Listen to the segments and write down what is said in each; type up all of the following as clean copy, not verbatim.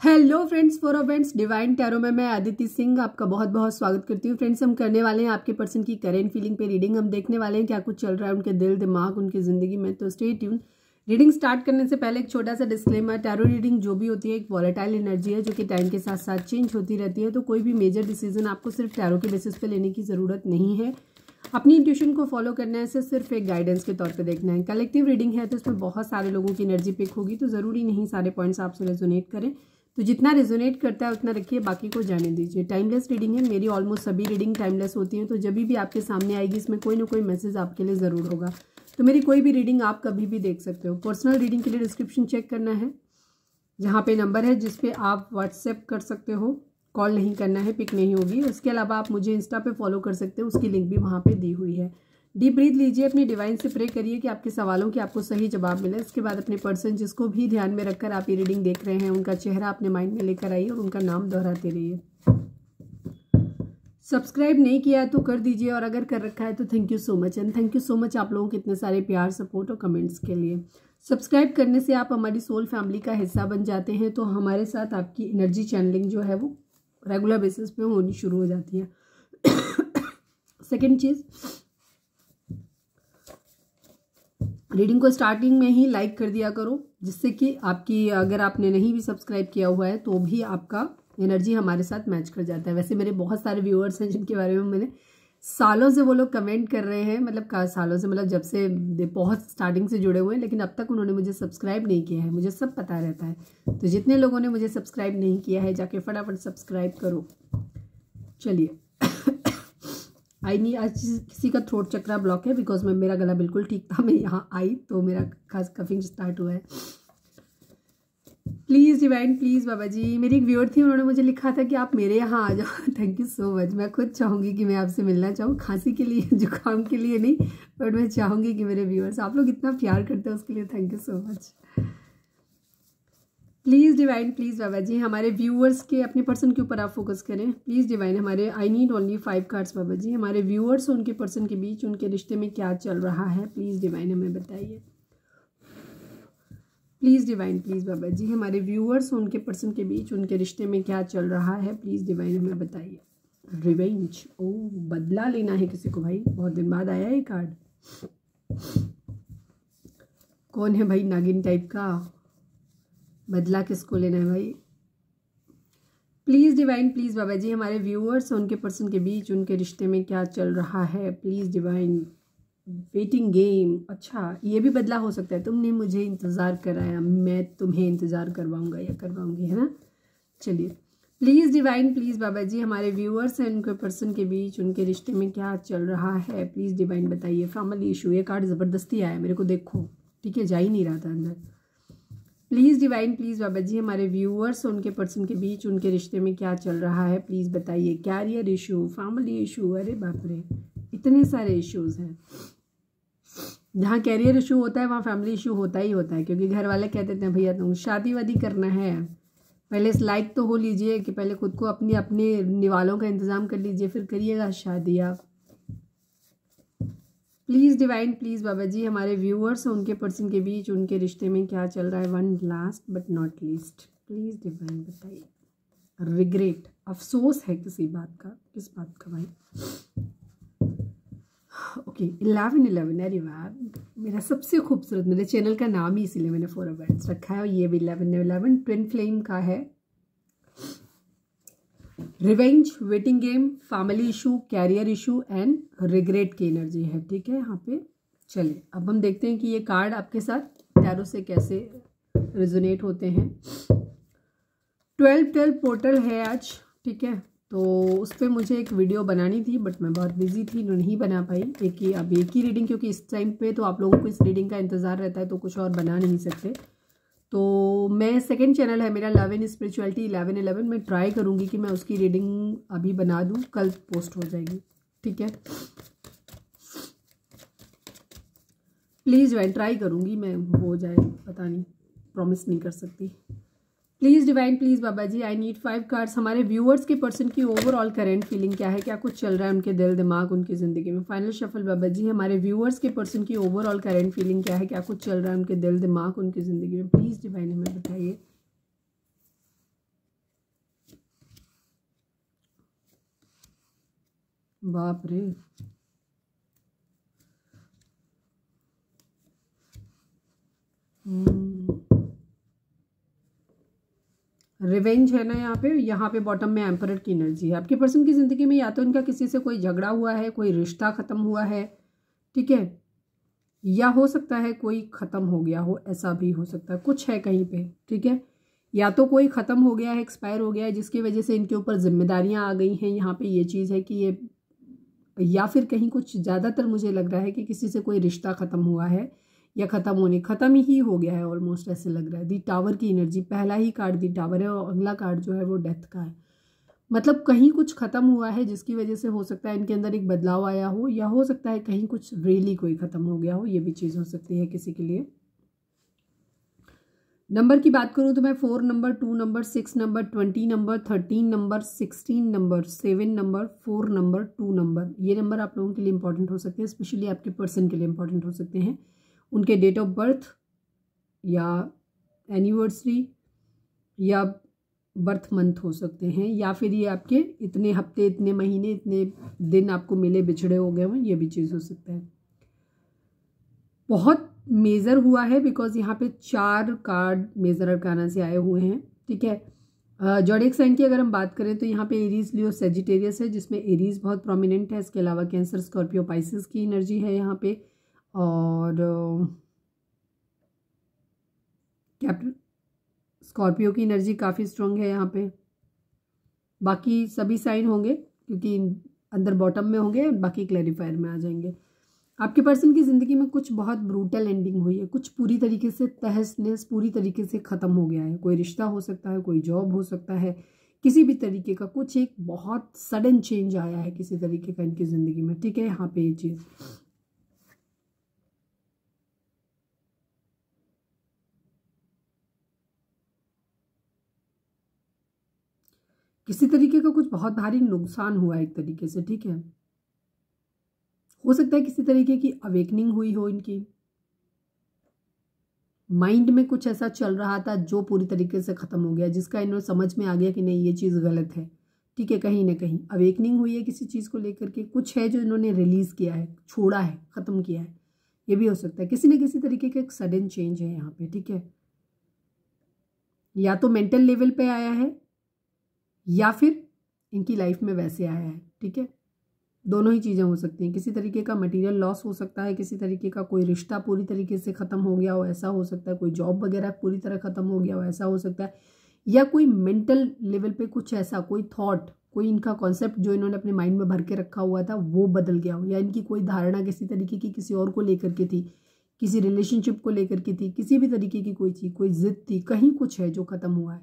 Hello friends, for events divine tarot में मैं आदिति सिंह आपका बहुत बहुत स्वागत करती हूँ। फ्रेंड्स, हम करने वाले हैं आपके पर्सन की करेंट फीलिंग पे रीडिंग। हम देखने वाले हैं क्या कुछ चल रहा है उनके दिल दिमाग उनकी ज़िंदगी में। तो स्टे ट्यून। रीडिंग स्टार्ट करने से पहले एक छोटा सा डिस्क्लेमर, टैरो रीडिंग जो भी होती है एक वॉलेटाइल एनर्जी है जो कि टाइम के साथ साथ चेंज होती रहती है। तो कोई भी मेजर डिसीजन आपको सिर्फ टैरो के बेसिस पे लेने की ज़रूरत नहीं है। अपनी इंट्यूशन को फॉलो करना है, इसे सिर्फ एक गाइडेंस के तौर पे देखना है। कलेक्टिव रीडिंग है तो इसमें बहुत सारे लोगों की एनर्जी पिक होगी, तो ज़रूरी नहीं सारे पॉइंट्स आपसे रेजोनेट करें। तो जितना रेजोनेट करता है उतना रखिए, बाकी को जाने दीजिए। टाइमलेस रीडिंग है, मेरी ऑलमोस्ट सभी रीडिंग टाइमलेस होती हैं। तो जब भी आपके सामने आएगी इसमें कोई ना कोई मैसेज आपके लिए ज़रूर होगा। तो मेरी कोई भी रीडिंग आप कभी भी देख सकते हो। पर्सनल रीडिंग के लिए डिस्क्रिप्शन चेक करना है, जहाँ पे नंबर है जिस पे आप व्हाट्सएप कर सकते हो। कॉल नहीं करना है, पिक नहीं होगी। उसके अलावा आप मुझे इंस्टा पे फॉलो कर सकते हो, उसकी लिंक भी वहाँ पे दी हुई है। डीप ब्रीथ लीजिए, अपने डिवाइन से प्रे करिए कि आपके सवालों के आपको सही जवाब मिले। इसके बाद अपने पर्सन जिसको भी ध्यान में रखकर आप ये रीडिंग देख रहे हैं उनका चेहरा अपने माइंड में लेकर आइए और उनका नाम दोहराते रहिए। सब्सक्राइब नहीं किया है तो कर दीजिए, और अगर कर रखा है तो thank you so much. And thank you so much आप लोगों के इतने सारे प्यार, सपोर्ट और कमेंट्स के लिए। सब्सक्राइब करने से आप हमारी सोल फैमिली का हिस्सा बन जाते हैं, तो हमारे साथ आपकी एनर्जी चैनलिंग जो है वो रेगुलर बेसिस पे होनी शुरू हो जाती है। सेकेंड चीज़, रीडिंग को स्टार्टिंग में ही लाइक कर दिया करो, जिससे कि आपकी, अगर आपने नहीं भी सब्सक्राइब किया हुआ है तो भी आपका एनर्जी हमारे साथ मैच कर जाता है। वैसे मेरे बहुत सारे व्यूअर्स हैं जिनके बारे में मैंने सालों से, वो लोग कमेंट कर रहे हैं, मतलब सालों से, मतलब जब से बहुत स्टार्टिंग से जुड़े हुए हैं, लेकिन अब तक उन्होंने मुझे सब्सक्राइब नहीं किया है। मुझे सब पता रहता है। तो जितने लोगों ने मुझे सब्सक्राइब नहीं किया है जाके फटाफट सब्सक्राइब करो। चलिए, आज किसी का थ्रोट चक्रा ब्लॉक है, बिकॉज मेरा गला बिल्कुल ठीक था, मैं यहाँ आई तो मेरा खास कफिंग स्टार्ट हुआ है। प्लीज़ डिवाइन, प्लीज़ बाबा जी। मेरी एक व्यूअर थी, उन्होंने मुझे लिखा था कि आप मेरे यहाँ आ जाओ। Thank you so much. मैं खुद चाहूँगी कि मैं आपसे मिलना चाहूँ, खांसी के लिए, जुकाम के लिए नहीं, बट मैं चाहूँगी कि मेरे व्यूअर्स, आप लोग इतना प्यार करते हैं उसके लिए thank you so much. Please divine, please Baba ji, हमारे व्यूअर्स के, अपने पर्सन के ऊपर आप फोकस करें। प्लीज़ डिवाइन, हमारे आई नीड ओनली 5 कार्ड्स बाबा जी। हमारे व्यूअर्स और उनके पर्सन के बीच उनके रिश्ते में क्या चल रहा है, प्लीज़ डिवाइन हमें बताइए। Please divine, please Baba ji, हमारे व्यूअर्स और उनके पर्सन के बीच उनके रिश्ते में क्या चल रहा है, प्लीज़ डिवाइन हमें बताइए। रिवेंज, ओ बदला लेना है किसी को भाई, बहुत दिन बाद आया ये कार्ड। कौन है भाई नागिन टाइप का, बदला किसको लेना है भाई। Please divine, please Baba ji, हमारे व्यूअर्स और उनके पर्सन के बीच उनके रिश्ते में क्या चल रहा है, प्लीज़ डिवाइन। वेटिंग गेम, अच्छा ये भी बदला हो सकता है। तुमने मुझे इंतज़ार कराया, मैं तुम्हें इंतज़ार करवाऊंगा या करवाऊंगी, है ना। चलिए, please divine, please Baba ji, हमारे व्यूअर्स और उनके पर्सन के बीच उनके रिश्ते में क्या चल रहा है, प्लीज़ डिवाइन बताइए। फैमिली इशू, ये कार्ड ज़बरदस्ती आया मेरे को, देखो ठीक है, जा ही नहीं रहा था अंदर। Please divine, please Baba ji, हमारे व्यूअर्स और उनके पर्सन के बीच उनके रिश्ते में क्या चल रहा है, प्लीज़ बताइए। कैरियर इशू, फैमिली इशू, अरे बाप रे, इतने सारे इश्यूज़ हैं। जहाँ कैरियर इशू होता है वहाँ फैमिली इशू होता ही होता है, क्योंकि घर वाले कहते हैं भैया तुम शादी वादी करना है, पहले इस लाइक तो हो लीजिए कि पहले खुद को अपने निवालों का इंतज़ाम कर लीजिए, फिर करिएगा शादी आप। Please divine, please Baba ji, हमारे व्यूअर्स और उनके पर्सन के बीच उनके रिश्ते में क्या चल रहा है। One last but not least, please divine बताइए। रिग्रेट, अफसोस है किसी बात का, किस बात का भाई। ओके, 11 अरे वाह, मेरा सबसे खूबसूरत, मेरे चैनल का नाम ही इसीलिए मैंने 4 इवेंट्स रखा है, और ये भी 11 ट्विन फ्लेम का है। Revenge, waiting game, family issue, career issue and regret की एनर्जी है, ठीक है यहाँ पे। चलिए, अब हम देखते हैं कि ये कार्ड आपके साथ टैरो से कैसे रेजोनेट होते हैं। 12 पोर्टल है आज, ठीक है, तो उस पर मुझे एक वीडियो बनानी थी, बट मैं बहुत बिजी थी, नहीं बना पाई। अब एक ही रीडिंग, क्योंकि इस टाइम पे तो आप लोगों को इस रीडिंग का इंतज़ार रहता है, तो कुछ और बना नहीं सकते। तो मैं, सेकंड चैनल है मेरा लव इन स्पिरिचुअलिटी 11 मैं ट्राई करूँगी कि मैं उसकी रीडिंग अभी बना दूँ, कल पोस्ट हो जाएगी, ठीक है। प्लीज़ मैं ट्राई करूँगी, मैं हो जाए पता नहीं, प्रॉमिस नहीं कर सकती। Please divine, please Baba ji, I need 5 cards. हमारे व्यूअर्स के पर्सन की ओवरऑल करेंट फीलिंग क्या है, क्या कुछ चल रहा है उनके दिल दिमाग उनकी ज़िंदगी में। फाइनल शफल बाबा जी, हमारे व्यूअर्स के पर्सन की ओवरऑल करेंट फीलिंग क्या है, क्या कुछ चल रहा है उनके दिल दिमाग उनकी ज़िंदगी में, प्लीज़ डिवाइन हमें बताइए। बाप रे। रिवेंज है ना यहाँ पे बॉटम में एम्परर की एनर्जी है। आपके पर्सन की ज़िंदगी में या तो इनका किसी से कोई झगड़ा हुआ है, कोई रिश्ता ख़त्म हुआ है, ठीक है, या हो सकता है कोई ख़त्म हो गया हो, ऐसा भी हो सकता है, कुछ है कहीं पे, ठीक है। या तो कोई ख़त्म हो गया है, एक्सपायर हो गया है, जिसकी वजह से इनके ऊपर जिम्मेदारियां आ गई हैं, यहाँ पे ये चीज़ है कि ये, या फिर कहीं कुछ, ज़्यादातर मुझे लग रहा है कि किसी से कोई रिश्ता ख़त्म हुआ है या ख़त्म ही हो गया है, ऑलमोस्ट ऐसे लग रहा है। दी टावर की एनर्जी, पहला ही कार्ड दी टावर है और अगला कार्ड जो है वो डेथ का है। मतलब कहीं कुछ ख़त्म हुआ है जिसकी वजह से हो सकता है इनके अंदर एक बदलाव आया हो, या हो सकता है कहीं कुछ रियली कोई ख़त्म हो गया हो, ये भी चीज़ हो सकती है किसी के लिए। नंबर की बात करूँ तो मैं 4 number, 2 number, 6 number, 20 number, 13 number, 16 number, 7 number, 4 number, 2 number, ये नंबर आप लोगों के लिए इंपॉर्टेंट हो सकते हैं, स्पेशली आपके पर्सन के लिए इंपॉर्टेंट हो सकते हैं। उनके डेट ऑफ बर्थ या एनिवर्सरी या बर्थ मंथ हो सकते हैं, या फिर ये आपके इतने हफ्ते, इतने महीने, इतने दिन आपको मिले बिछड़े हो गए हों, ये भी चीज़ हो सकता है। बहुत मेजर हुआ है बिकॉज यहाँ पे 4 कार्ड मेजर अरकाना से आए हुए हैं, ठीक है। ज़ोडिएक साइन की अगर हम बात करें तो यहाँ पे एरीज, लियो, सेजिटेरियस है, जिसमें एरीज बहुत प्रोमिनेंट है। इसके अलावा कैंसर, स्कॉर्पियो, पाइसेस की एनर्जी है यहाँ पे, और कैप्टन स्कॉर्पियो की एनर्जी काफ़ी स्ट्रॉन्ग है यहाँ पे। बाकी सभी साइन होंगे क्योंकि अंदर बॉटम में होंगे, बाकी क्लैरिफायर में आ जाएंगे। आपके पर्सन की ज़िंदगी में कुछ बहुत ब्रूटल एंडिंग हुई है, कुछ पूरी तरीके से तहस नहस, पूरी तरीके से ख़त्म हो गया है। कोई रिश्ता हो सकता है, कोई जॉब हो सकता है, किसी भी तरीके का कुछ एक बहुत सडन चेंज आया है किसी तरीके का इनकी ज़िंदगी में, ठीक है। यहाँ पे ये चीज़ किसी तरीके का कुछ बहुत भारी नुकसान हुआ है एक तरीके से, ठीक है। हो सकता है किसी तरीके की अवेकनिंग हुई हो, इनकी माइंड में कुछ ऐसा चल रहा था जो पूरी तरीके से ख़त्म हो गया, जिसका इन्हें समझ में आ गया कि नहीं ये चीज़ गलत है, ठीक है। कहीं ना कहीं अवेकनिंग हुई है किसी चीज़ को लेकर के, कुछ है जो इन्होंने रिलीज़ किया है, छोड़ा है, ख़त्म किया है, ये भी हो सकता है। किसी न किसी तरीके का एक सडन चेंज है यहाँ पे, ठीक है। या तो मेंटल लेवल पे आया है या फिर इनकी लाइफ में वैसे आया है, ठीक है। दोनों ही चीज़ें हो सकती हैं। किसी तरीके का मटेरियल लॉस हो सकता है, किसी तरीके का कोई रिश्ता पूरी तरीके से ख़त्म हो गया हो, ऐसा हो सकता है। कोई जॉब वगैरह पूरी तरह ख़त्म हो गया हो, ऐसा हो सकता है। या कोई मेंटल लेवल पे कुछ ऐसा, कोई थॉट, कोई इनका कॉन्सेप्ट जो इन्होंने अपने माइंड में भर के रखा हुआ था वो बदल गया हो, या इनकी कोई धारणा किसी तरीके की किसी और को लेकर के थी, किसी रिलेशनशिप को लेकर के थी, किसी भी तरीके की कोई चीज़, कोई जिद थी, कहीं कुछ है जो ख़त्म हुआ है,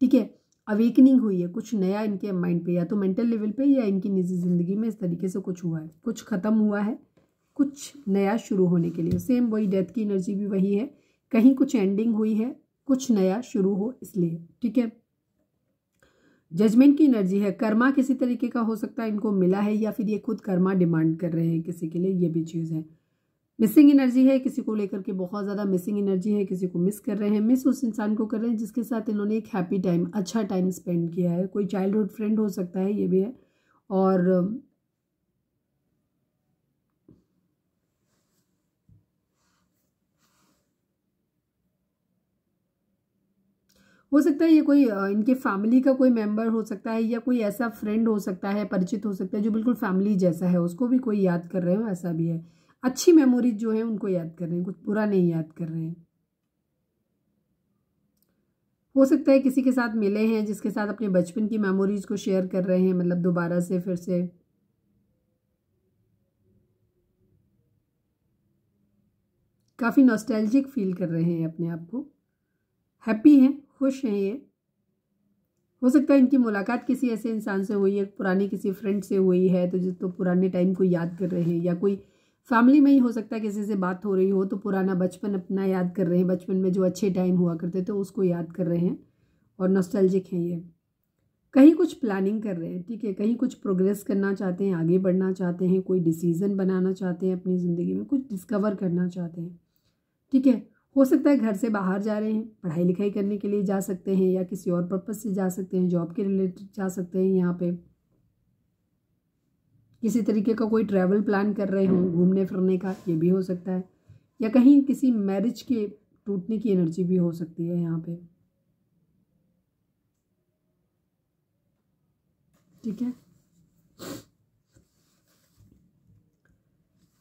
ठीक है। अवेकनिंग हुई है, कुछ नया इनके माइंड पे, या तो मेंटल लेवल पे या इनकी निजी ज़िंदगी में इस तरीके से कुछ हुआ है, कुछ ख़त्म हुआ है, कुछ नया शुरू होने के लिए। सेम वही डेथ की एनर्जी भी वही है, कहीं कुछ एंडिंग हुई है, कुछ नया शुरू हो इसलिए, ठीक है। जजमेंट की एनर्जी है, कर्मा किसी तरीके का हो सकता है इनको मिला है, या फिर ये खुद कर्मा डिमांड कर रहे हैं किसी के लिए, ये भी चीज़ है। मिसिंग एनर्जी है, किसी को लेकर के बहुत ज़्यादा मिसिंग एनर्जी है, किसी को मिस कर रहे हैं, मिस उस इंसान को कर रहे हैं जिसके साथ इन्होंने एक हैप्पी टाइम, अच्छा टाइम स्पेंड किया है। कोई चाइल्डहुड फ्रेंड हो सकता है, ये भी है। और हो सकता है ये कोई इनके फैमिली का कोई मेंबर हो सकता है, या कोई ऐसा फ्रेंड हो सकता है, परिचित हो सकता है जो बिल्कुल फैमिली जैसा है, उसको भी कोई याद कर रहे हो, ऐसा भी है। अच्छी मेमोरीज जो है उनको याद कर रहे हैं, कुछ बुरा नहीं याद कर रहे हैं। हो सकता है किसी के साथ मिले हैं जिसके साथ अपने बचपन की मेमोरीज को शेयर कर रहे हैं, मतलब दोबारा से फिर से। काफ़ी नॉस्टैल्जिक फील कर रहे हैं अपने आप को, हैप्पी हैं, खुश हैं ये। हो सकता है इनकी मुलाकात किसी ऐसे इंसान से हुई है, पुरानी किसी फ्रेंड से हुई है, तो जिस तो पुराने टाइम को याद कर रहे हैं, या कोई फैमिली में ही हो सकता है किसी से बात हो रही हो तो पुराना बचपन अपना याद कर रहे हैं, बचपन में जो अच्छे टाइम हुआ करते थे उसको याद कर रहे हैं और नॉस्टैल्जिक हैं ये। कहीं कुछ प्लानिंग कर रहे हैं, ठीक है, कहीं कुछ प्रोग्रेस करना चाहते हैं, आगे बढ़ना चाहते हैं, कोई डिसीज़न बनाना चाहते हैं अपनी ज़िंदगी में, कुछ डिस्कवर करना चाहते हैं, ठीक है। हो सकता है घर से बाहर जा रहे हैं, पढ़ाई लिखाई करने के लिए जा सकते हैं, या किसी और पर्पज़ से जा सकते हैं, जॉब के रिलेटेड जा सकते हैं यहाँ पे। किसी तरीके का कोई ट्रैवल प्लान कर रहे हों, घूमने फिरने का, ये भी हो सकता है। या कहीं किसी मैरिज के टूटने की एनर्जी भी हो सकती है यहाँ पे। ठीक है,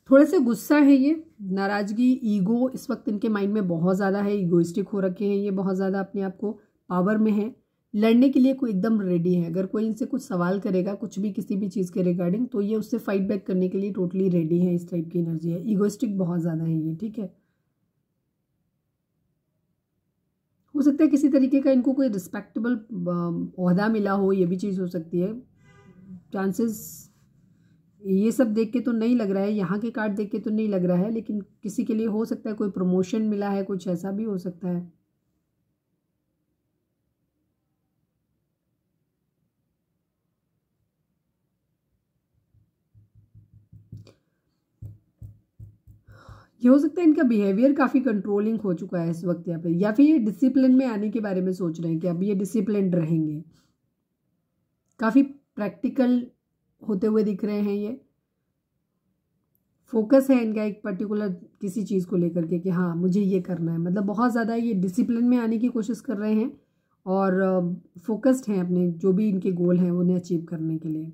थोड़े से गुस्सा है ये, नाराजगी, ईगो इस वक्त इनके माइंड में बहुत ज़्यादा है, ईगोइस्टिक हो रखे हैं ये, बहुत ज़्यादा अपने आप को पावर में है। लड़ने के लिए कोई एकदम रेडी है, अगर कोई इनसे कुछ सवाल करेगा कुछ भी किसी भी चीज़ के रिगार्डिंग, तो ये उससे फाइट बैक करने के लिए टोटली रेडी है। इस टाइप की एनर्जी है, ईगोइस्टिक बहुत ज़्यादा है ये। ठीक है, हो सकता है किसी तरीके का इनको कोई रिस्पेक्टेबल ओहदा मिला हो, ये भी चीज़ हो सकती है। चांसेस ये सब देख के तो नहीं लग रहा है, यहाँ के कार्ड देख के तो नहीं लग रहा है, लेकिन किसी के लिए हो सकता है कोई प्रमोशन मिला है, कुछ ऐसा भी हो सकता है। ये हो सकता है इनका बिहेवियर काफ़ी कंट्रोलिंग हो चुका है इस वक्त यहाँ पे, या फिर ये डिसिप्लिन में आने के बारे में सोच रहे हैं कि अब ये डिसिप्लिन रहेंगे। काफ़ी प्रैक्टिकल होते हुए दिख रहे हैं ये, फोकस है इनका एक पर्टिकुलर किसी चीज़ को लेकर के कि हाँ मुझे ये करना है, मतलब बहुत ज़्यादा ये डिसिप्लिन में आने की कोशिश कर रहे हैं और फोकस्ड हैं अपने जो भी इनके गोल हैं उन्हें अचीव करने के लिए।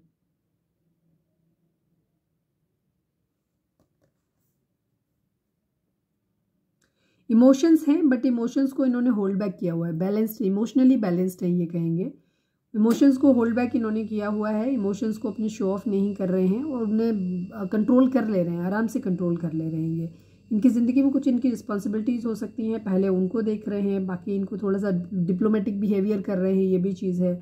इमोशंस हैं, बट इमोशंस को इन्होंने होल्ड बैक किया हुआ है, बैलेंस्ड, इमोशनली बैलेंस्ड है ये कहेंगे। इमोशंस को होल्ड बैक इन्होंने किया हुआ है, इमोशंस को अपने शो ऑफ नहीं कर रहे हैं और उन्हें कंट्रोल कर ले रहे हैं, आराम से कंट्रोल कर ले रहे हैं ये। इनकी ज़िंदगी में कुछ इनकी रिस्पॉन्सिबिलिटीज़ हो सकती हैं, पहले उनको देख रहे हैं, बाकी इनको थोड़ा सा डिप्लोमेटिक बिहेवियर कर रहे हैं, ये भी चीज़ है।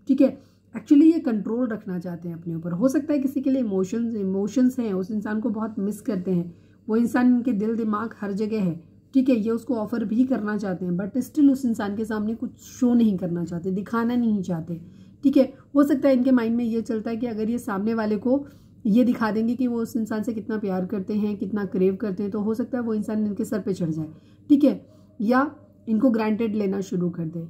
ठीक है, एक्चुअली ये कंट्रोल रखना चाहते हैं अपने ऊपर। हो सकता है किसी के लिए इमोशंस हैं, उस इंसान को बहुत मिस करते हैं, वो इंसान इनके दिल दिमाग हर जगह है। ठीक है, ये उसको ऑफर भी करना चाहते हैं, बट स्टिल उस इंसान के सामने कुछ शो नहीं करना चाहते, दिखाना नहीं चाहते। ठीक है, हो सकता है इनके माइंड में ये चलता है कि अगर ये सामने वाले को ये दिखा देंगे कि वो उस इंसान से कितना प्यार करते हैं, कितना क्रेव करते हैं, तो हो सकता है वो इंसान इनके सर पे चढ़ जाए। ठीक है, या इनको ग्रांटेड लेना शुरू कर दे।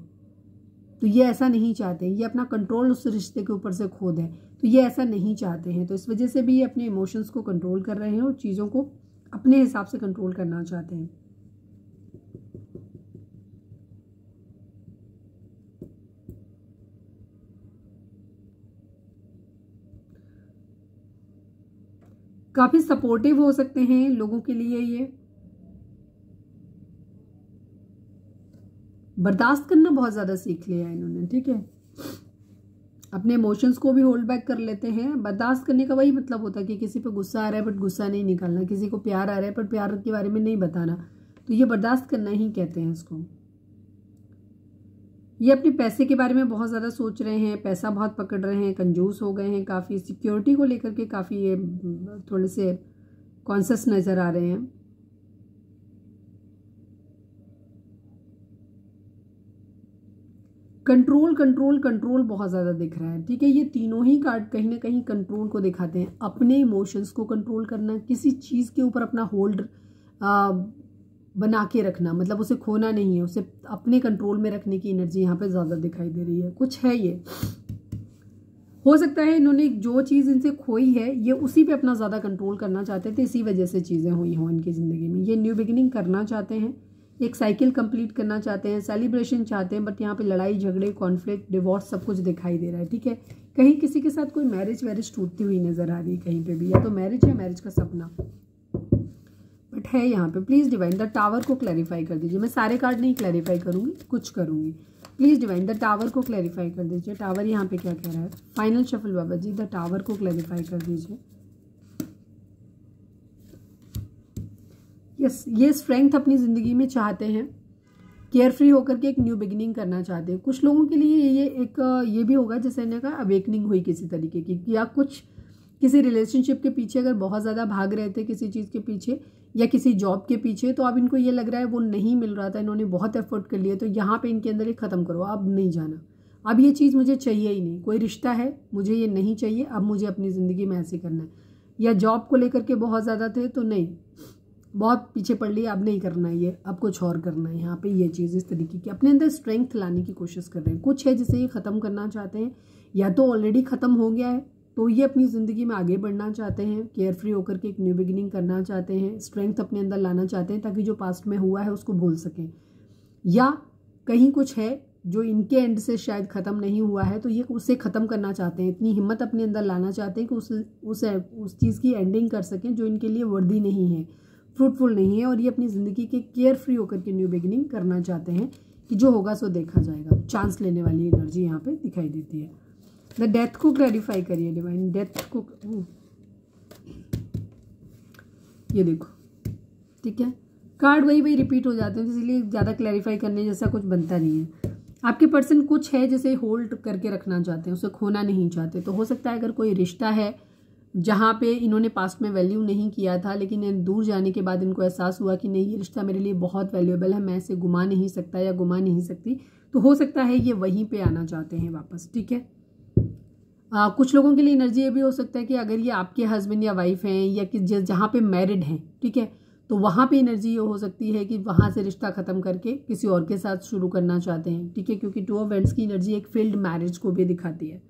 तो ये ऐसा नहीं चाहते, ये अपना कंट्रोल उस रिश्ते के ऊपर से खो दें, तो ये ऐसा नहीं चाहते हैं। तो इस वजह से भी ये अपने इमोशंस को कंट्रोल कर रहे हैं और चीज़ों को अपने हिसाब से कंट्रोल करना चाहते हैं। काफ़ी सपोर्टिव हो सकते हैं लोगों के लिए, ये बर्दाश्त करना बहुत ज़्यादा सीख लिया है इन्होंने। ठीक है, अपने इमोशंस को भी होल्ड बैक कर लेते हैं। बर्दाश्त करने का वही मतलब होता है कि किसी पे गुस्सा आ रहा है बट गुस्सा नहीं निकालना, किसी को प्यार आ रहा है पर प्यार के बारे में नहीं बताना, तो ये बर्दाश्त करना ही कहते हैं इसको। ये अपने पैसे के बारे में बहुत ज़्यादा सोच रहे हैं, पैसा बहुत पकड़ रहे हैं, कंजूस हो गए हैं, काफ़ी सिक्योरिटी को लेकर के काफ़ी ये थोड़े से कॉन्शियस नज़र आ रहे हैं। कंट्रोल कंट्रोल कंट्रोल बहुत ज़्यादा दिख रहा है। ठीक है, ये तीनों ही कार्ड कहीं ना कहीं कंट्रोल को दिखाते हैं, अपने इमोशंस को कंट्रोल करना, किसी चीज़ के ऊपर अपना होल्ड बना के रखना, मतलब उसे खोना नहीं है, उसे अपने कंट्रोल में रखने की एनर्जी यहाँ पे ज़्यादा दिखाई दे रही है। कुछ है ये, हो सकता है इन्होंने जो चीज़ इनसे खोई है ये उसी पे अपना ज़्यादा कंट्रोल करना चाहते थे, इसी वजह से चीज़ें हुई हों इनकी ज़िंदगी में। ये न्यू बिगिनिंग करना चाहते हैं, एक साइकिल कंप्लीट करना चाहते हैं, सेलिब्रेशन चाहते हैं, बट यहाँ पे लड़ाई झगड़े कॉन्फ्लिक्ट डिवोर्स सब कुछ दिखाई दे रहा है। ठीक है, कहीं किसी के साथ कोई मैरिज वैरिज टूटती हुई नज़र आ रही है कहीं पे भी, या तो मैरिज है, मैरिज का सपना बट है यहाँ पे। प्लीज़ डिवाइन द टावर को क्लैरिफाई कर दीजिए। मैं सारे कार्ड नहीं क्लैरिफाई करूँगी, कुछ करूँगी। प्लीज़ डिवाइन द टावर को क्लैरिफाई कर दीजिए। टावर यहाँ पे क्या कह रहा है? Final shuffle Baba ji, the tower को क्लैरिफाई कर दीजिए। यस, ये स्ट्रेंथ अपनी ज़िंदगी में चाहते हैं, केयर फ्री होकर के एक न्यू बिगिनिंग करना चाहते हैं। कुछ लोगों के लिए ये एक ये भी होगा जैसे इन्हें कहा अवेकनिंग हुई किसी तरीके की, या कुछ किसी रिलेशनशिप के पीछे अगर बहुत ज़्यादा भाग रहे थे किसी चीज़ के पीछे या किसी जॉब के पीछे, तो अब इनको ये लग रहा है वो नहीं मिल रहा था, इन्होंने बहुत एफर्ट कर लिया, तो यहाँ पे इनके अंदर ये ख़त्म करो, अब नहीं जाना, अब ये चीज़ मुझे चाहिए ही नहीं, कोई रिश्ता है मुझे ये नहीं चाहिए, अब मुझे अपनी ज़िंदगी में ऐसे करना है। या जॉब को लेकर के बहुत ज़्यादा थे तो नहीं, बहुत पीछे पड़ लिया, अब नहीं करना है ये, अब कुछ और करना है। यहाँ पे ये चीज़ इस तरीके की अपने अंदर स्ट्रेंथ लाने की कोशिश कर रहे हैं। कुछ है जिसे ये ख़त्म करना चाहते हैं, या तो ऑलरेडी ख़त्म हो गया है, तो ये अपनी ज़िंदगी में आगे बढ़ना चाहते हैं, केयर फ्री होकर के एक न्यू बिगिनिंग करना चाहते हैं, स्ट्रेंथ अपने अंदर लाना चाहते हैं ताकि जो पास्ट में हुआ है उसको भूल सकें। या कहीं कुछ है जो इनके एंड से शायद ख़त्म नहीं हुआ है, तो ये उसे ख़त्म करना चाहते हैं, इतनी हिम्मत अपने अंदर लाना चाहते हैं कि उस चीज़ की एंडिंग कर सकें जो इनके लिए वर्दी नहीं है, फ्रूटफुल नहीं है, और ये अपनी ज़िंदगी के केयर फ्री होकर के न्यू बिगिनिंग करना चाहते हैं कि जो होगा सो देखा जाएगा। चांस लेने वाली एनर्जी यहाँ पे दिखाई देती है। द डेथ को क्लैरिफाई करिए डिवाइन, डेथ को, ये देखो, ठीक है, कार्ड वही रिपीट हो जाते हैं, इसलिए ज़्यादा क्लैरिफाई करने जैसा कुछ बनता नहीं है। आपके पर्सन कुछ है जिसे होल्ड करके रखना चाहते हैं, उसे खोना नहीं चाहते। तो हो सकता है अगर कोई रिश्ता है जहाँ पे इन्होंने पास्ट में वैल्यू नहीं किया था, लेकिन दूर जाने के बाद इनको एहसास हुआ कि नहीं, ये रिश्ता मेरे लिए बहुत वैल्यूएबल है, मैं इसे गुमा नहीं सकता या गुमा नहीं सकती, तो हो सकता है ये वहीं पे आना चाहते हैं वापस, ठीक है। कुछ लोगों के लिए एनर्जी ये भी हो सकता है कि अगर ये आपके हस्बैंड या वाइफ हैं या कि जहाँ पे मैरिड हैं, ठीक है, तो वहाँ पे एनर्जी ये हो सकती है कि वहाँ से रिश्ता ख़त्म करके किसी और के साथ शुरू करना चाहते हैं, ठीक है, क्योंकि 2 ऑफ वैंड्स की एनर्जी एक फील्ड मैरिज को भी दिखाती है,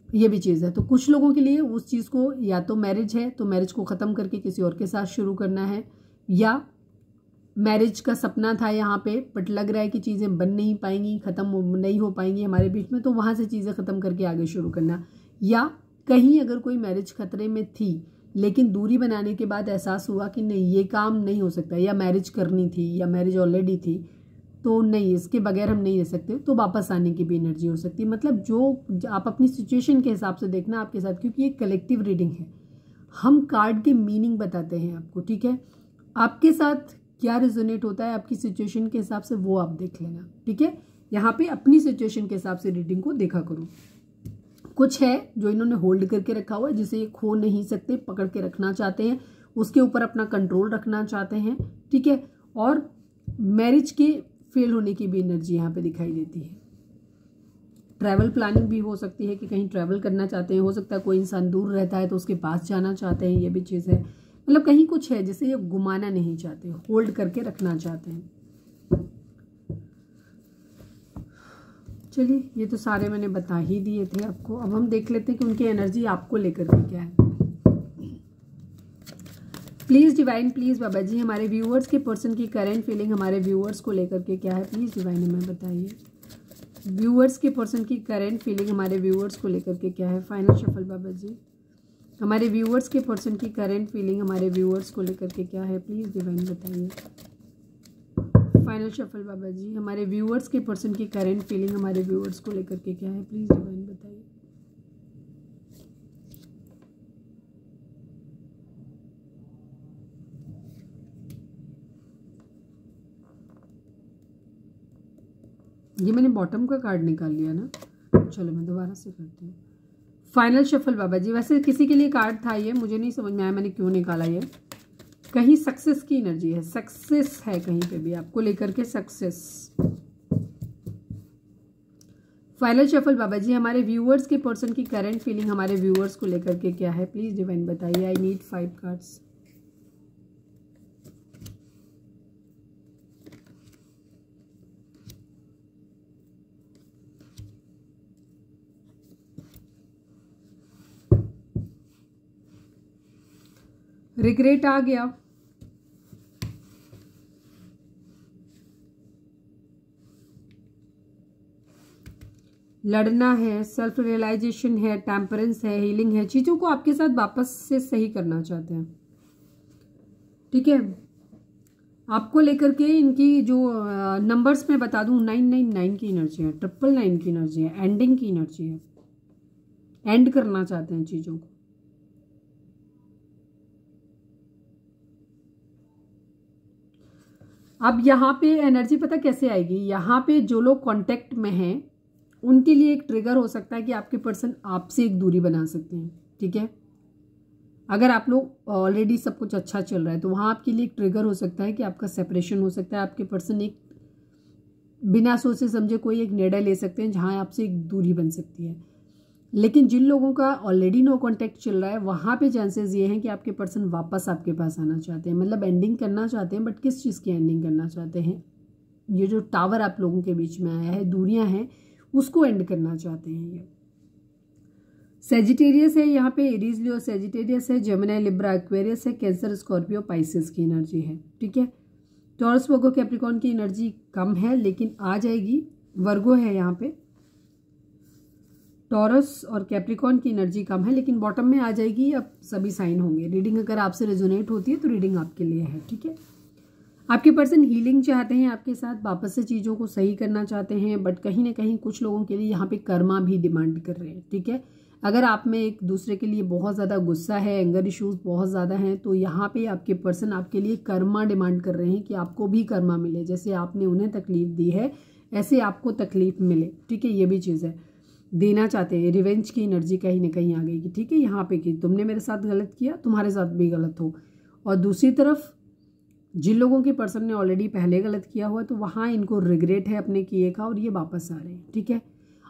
ये भी चीज़ है। तो कुछ लोगों के लिए उस चीज़ को, या तो मैरिज है तो मैरिज को ख़त्म करके किसी और के साथ शुरू करना है, या मैरिज का सपना था यहाँ पे बट लग रहा है कि चीज़ें बन नहीं पाएंगी, ख़त्म नहीं हो पाएंगी हमारे बीच में, तो वहाँ से चीज़ें ख़त्म करके आगे शुरू करना। या कहीं अगर कोई मैरिज खतरे में थी लेकिन दूरी बनाने के बाद एहसास हुआ कि नहीं, ये काम नहीं हो सकता, या मैरिज करनी थी या मैरिज ऑलरेडी थी, तो नहीं, इसके बगैर हम नहीं रह सकते, तो वापस आने की भी एनर्जी हो सकती है। मतलब जो आप अपनी सिचुएशन के हिसाब से देखना आपके साथ, क्योंकि ये कलेक्टिव रीडिंग है, हम कार्ड के मीनिंग बताते हैं आपको, ठीक है। आपके साथ क्या रिजोनेट होता है आपकी सिचुएशन के हिसाब से वो आप देख लेना, ठीक है। यहाँ पे अपनी सिचुएशन के हिसाब से रीडिंग को देखा करो। कुछ है जो इन्होंने होल्ड करके रखा हुआ है, जिसे ये खो नहीं सकते, पकड़ के रखना चाहते हैं, उसके ऊपर अपना कंट्रोल रखना चाहते हैं, ठीक है। और मैरिज के फेल होने की भी एनर्जी यहाँ पे दिखाई देती है। ट्रैवल प्लानिंग भी हो सकती है कि कहीं ट्रैवल करना चाहते हैं, हो सकता है कोई इंसान दूर रहता है तो उसके पास जाना चाहते हैं, ये भी चीज़ है। मतलब कहीं कुछ है जिसे ये गुमाना नहीं चाहते, होल्ड करके रखना चाहते हैं। चलिए, ये तो सारे मैंने बता ही दिए थे आपको। अब हम देख लेते हैं कि उनकी एनर्जी आपको लेकर के क्या है। Please divine, please Baba ji, हमारे व्यूअर्स के पर्सन की करेंट फीलिंग हमारे व्यूअर्स को लेकर के क्या है, प्लीज़ डिवाइन हमें बताइए। व्यूअर्स के पर्सन की करेंट फीलिंग हमारे व्यूअर्स को लेकर के क्या है। फाइनल शफल बाबा जी, हमारे व्यूअर्स के पर्सन की करेंट फीलिंग हमारे व्यूअर्स को लेकर के क्या है, प्लीज़ डिवाइन बताइए। फाइनल शफल बाबा जी, हमारे व्यूअर्स के पर्सन की करेंट फीलिंग हमारे व्यूअर्स को लेकर के क्या है, प्लीज़ डिवाइन बताइए। ये मैंने बॉटम का कार्ड निकाल लिया ना, चलो मैं दोबारा से करती हूँ। फाइनल शफल बाबा जी, वैसे किसी के लिए कार्ड था ये, मुझे नहीं समझ में आया मैंने क्यों निकाला ये। कहीं सक्सेस की एनर्जी है, सक्सेस है कहीं पे भी आपको लेकर के, success. Final shuffle Baba ji, हमारे व्यूअर्स के पर्सन की करंट फीलिंग हमारे व्यूअर्स को लेकर के क्या है, प्लीज डिवाइन बताइए। I need 5 cards. रिग्रेट आ गया, लड़ना है, सेल्फ रियलाइजेशन है, टेम्परेंस है, हीलिंग है, चीज़ों को आपके साथ वापस से सही करना चाहते हैं, ठीक है। आपको लेकर के इनकी जो नंबर्स मैं बता दूं, 999 की एनर्जी है, 999 की एनर्जी है, एंडिंग की एनर्जी है, एंड करना चाहते हैं चीज़ों को। अब यहाँ पे एनर्जी पता कैसे आएगी, यहाँ पे जो लोग कांटेक्ट में हैं उनके लिए एक ट्रिगर हो सकता है कि आपके पर्सन आपसे एक दूरी बना सकते हैं, ठीक है। अगर आप लोग ऑलरेडी सब कुछ अच्छा चल रहा है तो वहाँ आपके लिए एक ट्रिगर हो सकता है कि आपका सेपरेशन हो सकता है। आपके पर्सन एक बिना सोचे समझे कोई एक निर्णय ले सकते हैं जहाँ आपसे एक दूरी बन सकती है। लेकिन जिन लोगों का ऑलरेडी नो कॉन्टैक्ट चल रहा है वहाँ पे चांसेस ये हैं कि आपके पर्सन वापस आपके पास आना चाहते हैं, मतलब एंडिंग करना चाहते हैं। बट किस चीज़ की एंडिंग करना चाहते हैं, ये जो टावर आप लोगों के बीच में आया है, दूरियां हैं, उसको एंड करना चाहते हैं ये। सेजिटेरियस है यहाँ पे, एरीज लियो सेजिटेरियस है, जेमिनी लिब्रा एक्वेरियस है, कैंसर स्कॉर्पियो पाइसेस की एनर्जी है। ठीक है, टॉरस वर्गो कैप्रिकॉर्न की एनर्जी कम है लेकिन आ जाएगी। वर्गो है यहाँ पे, टॉरस और कैप्रिकॉर्न की एनर्जी कम है लेकिन बॉटम में आ जाएगी। अब सभी साइन होंगे। रीडिंग अगर आपसे रेजोनेट होती है तो रीडिंग आपके लिए है। ठीक है, आपके पर्सन हीलिंग चाहते हैं आपके साथ, वापस से चीज़ों को सही करना चाहते हैं, बट कहीं ना कहीं कुछ लोगों के लिए यहाँ पे कर्मा भी डिमांड कर रहे हैं। ठीक है, अगर आप में एक दूसरे के लिए बहुत ज़्यादा गुस्सा है, एंगर इश्यूज बहुत ज़्यादा हैं, तो यहाँ पे आपके पर्सन आपके लिए कर्मा डिमांड कर रहे हैं कि आपको भी कर्मा मिले। जैसे आपने उन्हें तकलीफ दी है ऐसे आपको तकलीफ मिले। ठीक है, ये भी चीज़ है, देना चाहते हैं। रिवेंज की एनर्जी कहीं ना कहीं आ गई कि ठीक है यहाँ पे कि तुमने मेरे साथ गलत किया, तुम्हारे साथ भी गलत हो। और दूसरी तरफ जिन लोगों के पर्सन ने ऑलरेडी पहले गलत किया हुआ तो वहाँ इनको रिग्रेट है अपने किए का और ये वापस आ रहे हैं। ठीक है,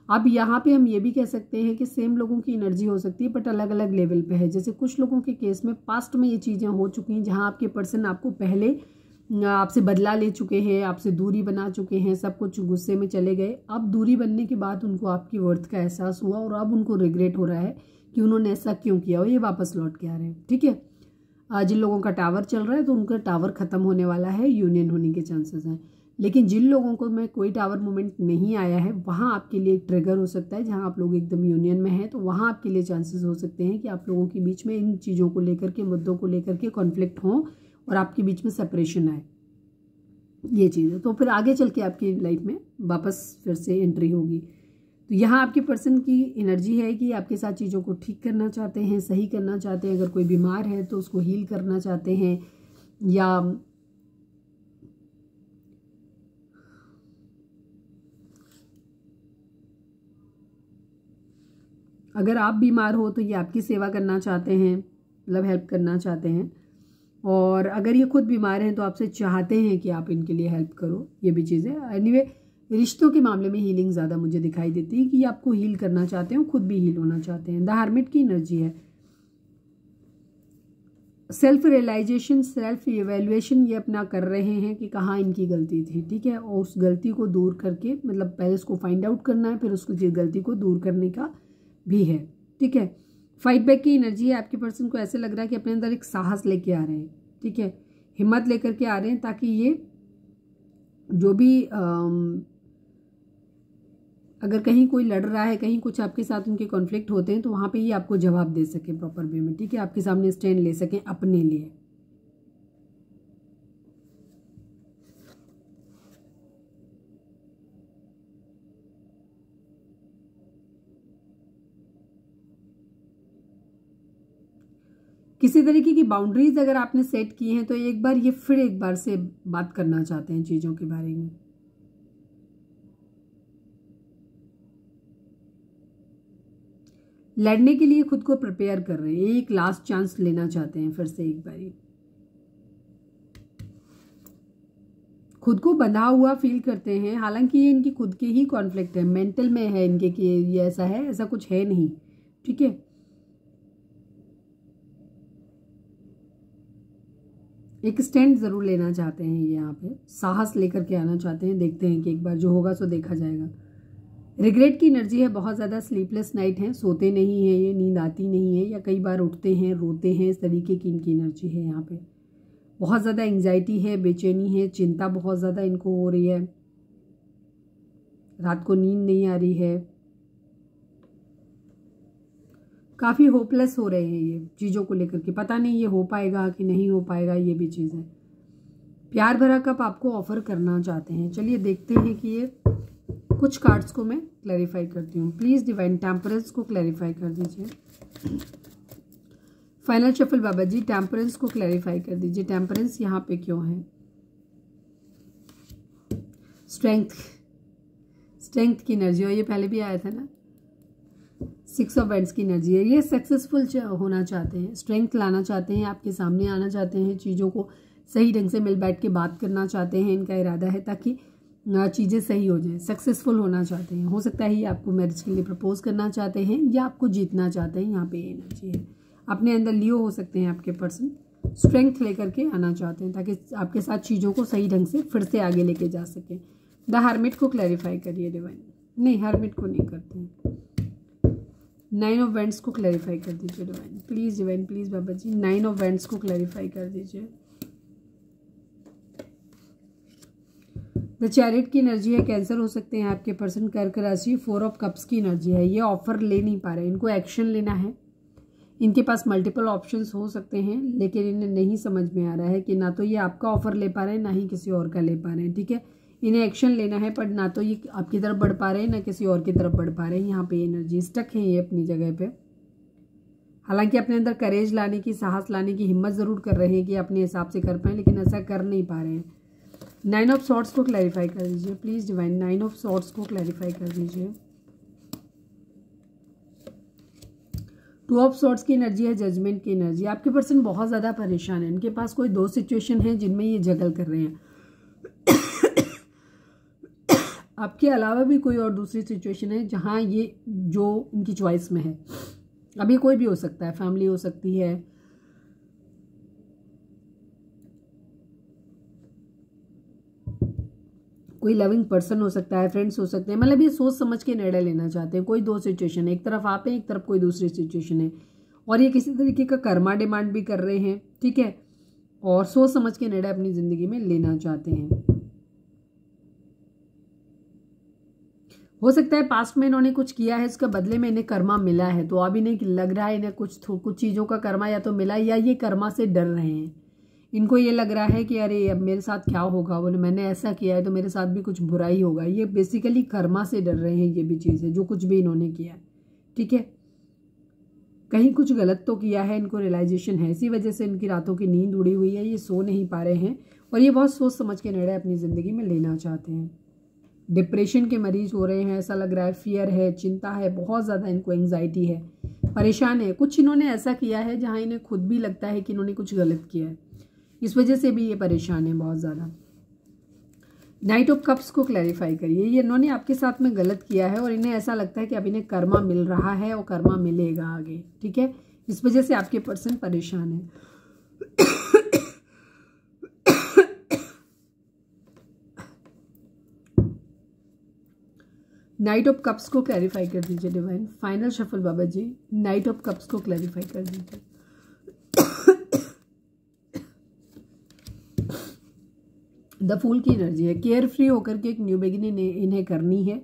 अब यहाँ पे हम ये भी कह सकते हैं कि सेम लोगों की एनर्जी हो सकती है बट अलग अलग लेवल पे है। जैसे कुछ लोगों के केस में पास्ट में ये चीज़ें हो चुकी हैं जहाँ आपके पर्सन आपको पहले आपसे बदला ले चुके हैं, आपसे दूरी बना चुके हैं, सब कुछ गुस्से में चले गए। अब दूरी बनने के बाद उनको आपकी वर्थ का एहसास हुआ और अब उनको रिग्रेट हो रहा है कि उन्होंने ऐसा क्यों किया, और ये वापस लौट के आ रहे हैं। ठीक है, जिन लोगों का टावर चल रहा है तो उनका टावर खत्म होने वाला है, यूनियन होने के चांसेस हैं। लेकिन जिन लोगों को में कोई टावर मूवमेंट नहीं आया है वहाँ आपके लिए एक ट्रिगर हो सकता है। जहाँ आप लोग एकदम यूनियन में हैं तो वहाँ आपके लिए चांसेस हो सकते हैं कि आप लोगों के बीच में इन चीज़ों को लेकर के, मुद्दों को लेकर के कॉन्फ्लिक्ट हो और आपके बीच में सेपरेशन आए। ये चीज़ है, तो फिर आगे चल के आपकी लाइफ में वापस फिर से एंट्री होगी। तो यहाँ आपके पर्सन की एनर्जी है कि आपके साथ चीज़ों को ठीक करना चाहते हैं, सही करना चाहते हैं। अगर कोई बीमार है तो उसको हील करना चाहते हैं, या अगर आप बीमार हो तो ये आपकी सेवा करना चाहते हैं, मतलब हेल्प करना चाहते हैं। और अगर ये खुद बीमार हैं तो आपसे चाहते हैं कि आप इनके लिए हेल्प करो। ये भी चीज़ है। एनीवे, रिश्तों के मामले में हीलिंग ज़्यादा मुझे दिखाई देती है कि ये आपको हील करना चाहते हैं, खुद भी हील होना चाहते हैं। द हर्मिट की एनर्जी है, सेल्फ रियलाइजेशन, सेल्फ इवेल्युएशन ये अपना कर रहे हैं कि कहाँ इनकी गलती थी। ठीक है, और उस गलती को दूर करके, मतलब पहले उसको फाइंड आउट करना है, फिर उसको गलती को दूर करने का भी है। ठीक है, फाइट बैक की एनर्जी है। आपके पर्सन को ऐसे लग रहा है कि अपने अंदर एक साहस लेके आ रहे हैं। ठीक है, हिम्मत लेकर के आ रहे हैं ताकि ये जो भी अगर कहीं कोई लड़ रहा है, कहीं कुछ आपके साथ उनके कॉन्फ्लिक्ट होते हैं तो वहाँ पे ये आपको जवाब दे सके प्रॉपर वे में। ठीक है, आपके सामने स्टैंड ले सकें अपने लिए। किसी तरीके की बाउंड्रीज अगर आपने सेट की हैं तो एक बार से बात करना चाहते हैं चीज़ों के बारे में। लड़ने के लिए खुद को प्रिपेयर कर रहे हैं, एक लास्ट चांस लेना चाहते हैं फिर से एक बारी। खुद को बंधा हुआ फील करते हैं, हालांकि ये इनकी खुद के ही कॉन्फ्लिक्ट है, मेंटल में है इनके कि ये ऐसा है, ऐसा कुछ है नहीं। ठीक है, एक स्टैंड जरूर लेना चाहते हैं ये, यहाँ पे साहस लेकर के आना चाहते हैं। देखते हैं कि एक बार जो होगा सो देखा जाएगा। रिग्रेट की एनर्जी है, बहुत ज़्यादा स्लीपलेस नाइट है, सोते नहीं है ये, नींद आती नहीं है, या कई बार उठते हैं रोते हैं, इस तरीके की इनकी एनर्जी है। यहाँ पे बहुत ज़्यादा एंग्जाइटी है, बेचैनी है, चिंता बहुत ज़्यादा इनको हो रही है, रात को नींद नहीं आ रही है, काफ़ी होपलेस हो रहे हैं ये चीज़ों को लेकर के। पता नहीं ये हो पाएगा कि नहीं हो पाएगा, ये भी चीज़ है। प्यार भरा कप आपको ऑफर करना चाहते हैं। चलिए देखते हैं कि ये कुछ कार्ड्स को मैं क्लैरिफाई करती हूँ। प्लीज़ डिवाइन टेम्परेंस को क्लैरिफाई कर दीजिए। फाइनल शफल बाबा जी, टेम्परेंस को क्लैरिफाई कर दीजिए। टेम्परेंस यहाँ पे क्यों है? स्ट्रेंथ की एनर्जी, और ये पहले भी आया था ना। 6 ऑफ वैंड्स की एनर्जी है। ये सक्सेसफुल होना चाहते हैं, स्ट्रेंथ लाना चाहते हैं, आपके सामने आना चाहते हैं, चीज़ों को सही ढंग से मिल बैठ के बात करना चाहते हैं। इनका इरादा है ताकि चीज़ें सही हो जाएं, सक्सेसफुल होना चाहते हैं। हो सकता है ये आपको मैरिज के लिए प्रपोज करना चाहते हैं या आपको जीतना चाहते हैं। यहाँ पे एनर्जी है, अपने अंदर लियो हो सकते हैं आपके पर्सन, स्ट्रेंथ लेकर के आना चाहते हैं ताकि आपके साथ चीज़ों को सही ढंग से फिर से आगे लेके जा सकें। द हर्मिट को क्लैरिफाई करिए डिवाइन। नहीं, हर्मिट को नहीं करते हैं। 9 ऑफ वेंट्स को क्लैरिफाई कर दीजिए divine please Baba ji. 9 of wands को क्लैरिफाई कर दीजिए। द चैरिट की एनर्जी है, कैंसर हो सकते हैं आपके पर्सन। कर्क राशि 4 ऑफ कप्स की एनर्जी है, ये ऑफर ले नहीं पा रहे, इनको एक्शन लेना है। इनके पास मल्टीपल ऑप्शंस हो सकते हैं, लेकिन इन्हें नहीं समझ में आ रहा है कि ना तो ये आपका ऑफर ले पा रहे हैं ना ही किसी और का ले पा रहे हैं। ठीक है, इन्हें एक्शन लेना है, पर ना तो ये आपकी तरफ बढ़ पा रहे हैं ना किसी और की तरफ बढ़ पा रहे हैं। यहाँ पे एनर्जी स्टक है ये अपनी जगह पे। हालांकि अपने अंदर करेज लाने की, साहस लाने की हिम्मत जरूर कर रहे हैं कि अपने हिसाब से कर पाए, लेकिन ऐसा कर नहीं पा रहे हैं। 9 ऑफ सॉर्ड्स को क्लैरिफाई कर दीजिए प्लीज डिवाइन। 9 ऑफ सॉर्ड्स को क्लैरिफाई कर दीजिए। 2 ऑफ सॉर्ड्स की एनर्जी है, जजमेंट की एनर्जी। आपके पर्सन बहुत ज़्यादा परेशान है, इनके पास कोई 2 सिचुएशन है जिनमें ये जगल कर रहे हैं। आपके अलावा भी कोई और दूसरी सिचुएशन है जहां ये जो इनकी चॉइस में है। अभी कोई भी हो सकता है, फैमिली हो सकती है, कोई लविंग पर्सन हो सकता है, फ्रेंड्स हो सकते हैं। मतलब ये सोच समझ के निर्णय लेना चाहते हैं। कोई 2 सिचुएशन है, एक तरफ आप हैं, एक तरफ कोई दूसरी सिचुएशन है, और ये किसी तरीके का कर्मा डिमांड भी कर रहे हैं। ठीक है, और सोच समझ के निर्णय अपनी जिंदगी में लेना चाहते हैं। हो सकता है पास्ट में इन्होंने कुछ किया है, इसके बदले में इन्हें कर्मा मिला है, तो अब इन्हें लग रहा है इन्हें कुछ चीज़ों का कर्मा या तो मिला, या ये कर्मा से डर रहे हैं। इनको ये लग रहा है कि अरे अब मेरे साथ क्या होगा, बोले मैंने ऐसा किया है तो मेरे साथ भी कुछ बुराई होगा। ये बेसिकली कर्मा से डर रहे हैं, ये भी चीज़ है जो कुछ भी इन्होंने किया है। ठीक है, कहीं कुछ गलत तो किया है, इनको रियलाइजेशन है, इसी वजह से इनकी रातों की नींद उड़ी हुई है, ये सो नहीं पा रहे हैं, और ये बहुत सोच समझ के निर्णय अपनी ज़िंदगी में लेना चाहते हैं। डिप्रेशन के मरीज हो रहे हैं, ऐसा लग रहा है, फियर है, चिंता है, बहुत ज़्यादा इनको एंग्जाइटी है, परेशान है। कुछ इन्होंने ऐसा किया है जहाँ इन्हें खुद भी लगता है कि इन्होंने कुछ गलत किया है, इस वजह से भी ये परेशान है बहुत ज़्यादा। नाइट ऑफ कप्स को क्लैरिफाई करिए। ये इन्होंने आपके साथ में गलत किया है और इन्हें ऐसा लगता है कि अब इन्हें कर्मा मिल रहा है और कर्मा मिलेगा आगे। ठीक है, इस वजह से आपके पर्सन परेशान है। नाइट ऑफ कप्स को क्लैरिफाई कर दीजिए divine. Final shuffle Baba ji, knight of cups को क्लैरिफाई कर दीजिए। द फूल की एनर्जी है, केयर फ्री होकर के एक न्यू बिगिनिंग इन्हें करनी है।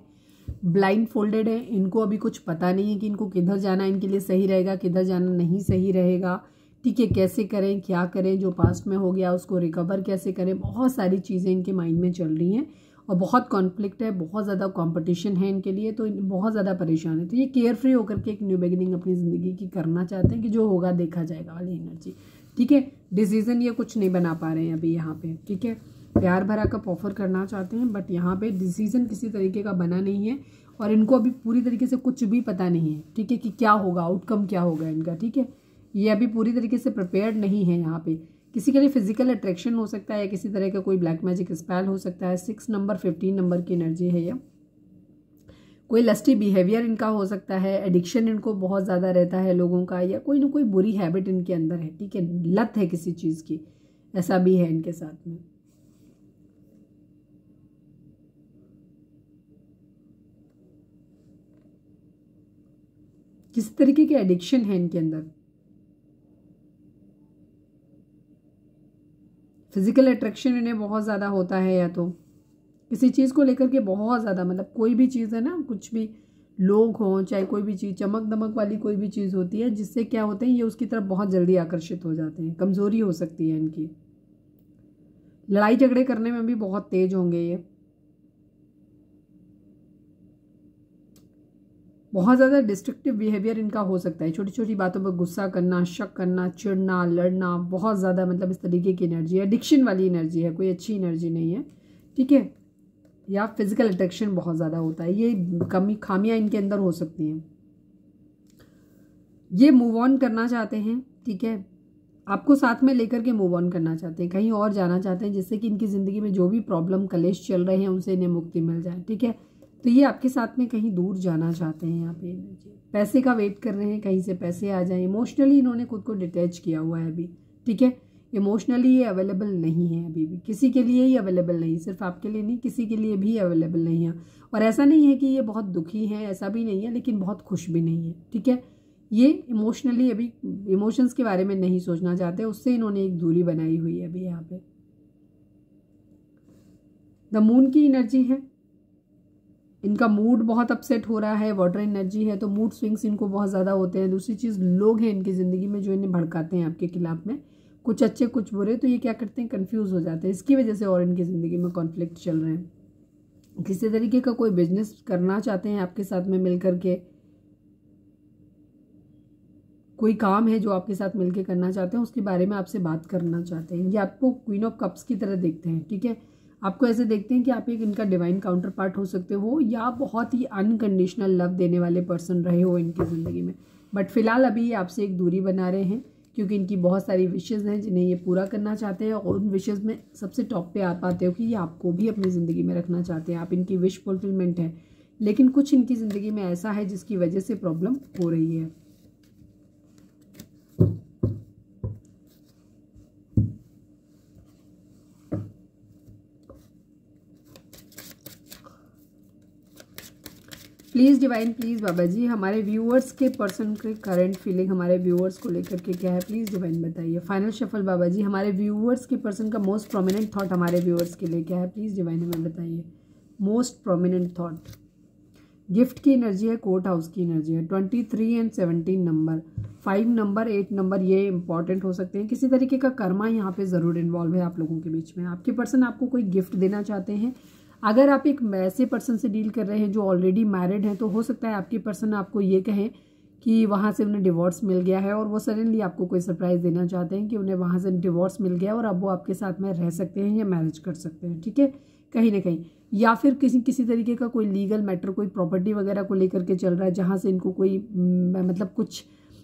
ब्लाइंड फोल्डेड है, इनको अभी कुछ पता नहीं है कि इनको किधर जाना इनके लिए सही रहेगा, किधर जाना नहीं सही रहेगा। ठीक है, कैसे करें, क्या करें, जो पास्ट में हो गया उसको रिकवर कैसे करें, बहुत सारी चीज़ें इनके माइंड में चल रही हैं और बहुत कॉन्फ्लिक्ट है, बहुत ज़्यादा कंपटीशन है इनके लिए, तो बहुत ज़्यादा परेशान है। तो ये केयर फ्री होकर के एक न्यू बिगिनिंग अपनी ज़िंदगी की करना चाहते हैं कि जो होगा देखा जाएगा वाली एनर्जी। ठीक है, डिसीजन ये कुछ नहीं बना पा रहे हैं अभी यहाँ पे। ठीक है, प्यार भरा कप ऑफर करना चाहते हैं, बट यहाँ पे डिसीजन किसी तरीके का बना नहीं है और इनको अभी पूरी तरीके से कुछ भी पता नहीं है। ठीक है, कि क्या होगा, आउटकम क्या होगा इनका। ठीक है, ये अभी पूरी तरीके से प्रिपेयर्ड नहीं है। यहाँ पे किसी के लिए फिजिकल अट्रैक्शन हो सकता है या किसी तरह का कोई ब्लैक मैजिक स्पेल हो सकता है। 6 नंबर 15 नंबर की एनर्जी है। यह कोई लस्टी बिहेवियर इनका हो सकता है, एडिक्शन इनको बहुत ज़्यादा रहता है लोगों का, या कोई ना कोई बुरी हैबिट इनके अंदर है। ठीक है, लत है किसी चीज़ की, ऐसा भी है इनके साथ में। किस तरीके की एडिक्शन है इनके अंदर। फिजिकल अट्रैक्शन इन्हें बहुत ज़्यादा होता है, या तो किसी चीज़ को लेकर के बहुत ज़्यादा, मतलब कोई भी चीज़ है ना, कुछ भी लोग हों, चाहे कोई भी चीज़ चमक दमक वाली कोई भी चीज़ होती है, जिससे क्या होते हैं ये उसकी तरफ बहुत जल्दी आकर्षित हो जाते हैं। कमज़ोरी हो सकती है इनकी, लड़ाई झगड़े करने में भी बहुत तेज होंगे ये, बहुत ज़्यादा डिस्ट्रक्टिव बिहेवियर इनका हो सकता है। छोटी छोटी बातों पर गुस्सा करना, शक करना, चिढ़ना, लड़ना, बहुत ज़्यादा, मतलब इस तरीके की एनर्जी है। एडिक्शन वाली एनर्जी है, कोई अच्छी एनर्जी नहीं है। ठीक है, या फिजिकल अट्रैक्शन बहुत ज़्यादा होता है, ये खामियां इनके अंदर हो सकती हैं। ये मूव ऑन करना चाहते हैं। ठीक है, आपको साथ में लेकर के मूव ऑन करना चाहते हैं, कहीं और जाना चाहते हैं, जिससे कि इनकी ज़िंदगी में जो भी प्रॉब्लम कलेश चल रहे हैं उनसे इन्हें मुक्ति मिल जाए। ठीक है, तो ये आपके साथ में कहीं दूर जाना चाहते हैं। यहाँ पे एनर्जी पैसे का वेट कर रहे हैं, कहीं से पैसे आ जाए। इमोशनली इन्होंने खुद को डिटैच किया हुआ है अभी। ठीक है, इमोशनली ये अवेलेबल नहीं है अभी भी, किसी के लिए ही अवेलेबल नहीं, सिर्फ आपके लिए नहीं, किसी के लिए भी अवेलेबल नहीं है। और ऐसा नहीं है कि ये बहुत दुखी है, ऐसा भी नहीं है, लेकिन बहुत खुश भी नहीं है, ठीक है। ये इमोशनली अभी इमोशंस के बारे में नहीं सोचना चाहते, उससे इन्होंने एक दूरी बनाई हुई है अभी यहाँ पे। द मून की एनर्जी है, इनका मूड बहुत अपसेट हो रहा है, वाटर एनर्जी है तो मूड स्विंग्स इनको बहुत ज़्यादा होते हैं। दूसरी चीज़, लोग हैं इनकी ज़िंदगी में जो इन्हें भड़काते हैं आपके खिलाफ में, कुछ अच्छे कुछ बुरे, तो ये क्या करते हैं, कंफ्यूज हो जाते हैं, इसकी वजह से और इनकी ज़िंदगी में कॉन्फ्लिक्ट चल रहे हैं। किसी तरीके का कोई बिजनेस करना चाहते हैं आपके साथ में मिल करके, कोई काम है जो आपके साथ मिलकर करना चाहते हैं, उसके बारे में आपसे बात करना चाहते हैं। ये आपको क्वीन ऑफ कप्स की तरह देखते हैं, ठीक है। आपको ऐसे देखते हैं कि आप एक इनका डिवाइन काउंटर पार्ट हो सकते हो, या बहुत ही अनकंडीशनल लव देने वाले पर्सन रहे हो इनकी ज़िंदगी में। बट फिलहाल अभी आपसे एक दूरी बना रहे हैं, क्योंकि इनकी बहुत सारी विशेज़ हैं जिन्हें ये पूरा करना चाहते हैं। और उन विशेज़ में सबसे टॉप पे आप पाते हो कि ये आपको भी अपनी ज़िंदगी में रखना चाहते हैं, आप इनकी विश फुलफिलमेंट है। लेकिन कुछ इनकी ज़िंदगी में ऐसा है जिसकी वजह से प्रॉब्लम हो रही है। Please divine, please Baba ji, हमारे व्यूअर्स के पर्सन के करंट फीलिंग हमारे व्यूअर्स को लेकर के क्या है, प्लीज़ डिवाइन बताइए। फाइनल शफल बाबा जी, हमारे व्यूअर्स के पर्सन का मोस्ट प्रोमिनेंट थॉट हमारे व्यूअर्स के लिए क्या है, प्लीज़ डिवाइन हमें बताइए। मोस्ट प्रोमिनेंट थॉट, गिफ्ट की एनर्जी है, कोर्ट हाउस की एनर्जी है, 23 एंड 17 नंबर, 5 नंबर, 8 नंबर, ये इंपॉर्टेंट हो सकते हैं। किसी तरीके का कर्मा यहाँ पे ज़रूर इन्वॉल्व है आप लोगों के बीच में। आपके पर्सन आपको कोई गिफ्ट देना चाहते हैं। अगर आप एक ऐसे पर्सन से डील कर रहे हैं जो ऑलरेडी मैरिड हैं, तो हो सकता है आपके पर्सन आपको ये कहें कि वहाँ से उन्हें डिवोर्स मिल गया है, और वो सडनली आपको कोई सरप्राइज़ देना चाहते हैं कि उन्हें वहाँ से डिवोर्स मिल गया और अब वो आपके साथ में रह सकते हैं या मैरिज कर सकते हैं, ठीक है, कहीं ना कहीं। या फिर किसी तरीके का कोई लीगल मैटर, कोई प्रॉपर्टी वगैरह को लेकर के चल रहा है, जहाँ से इनको कोई मतलब कुछ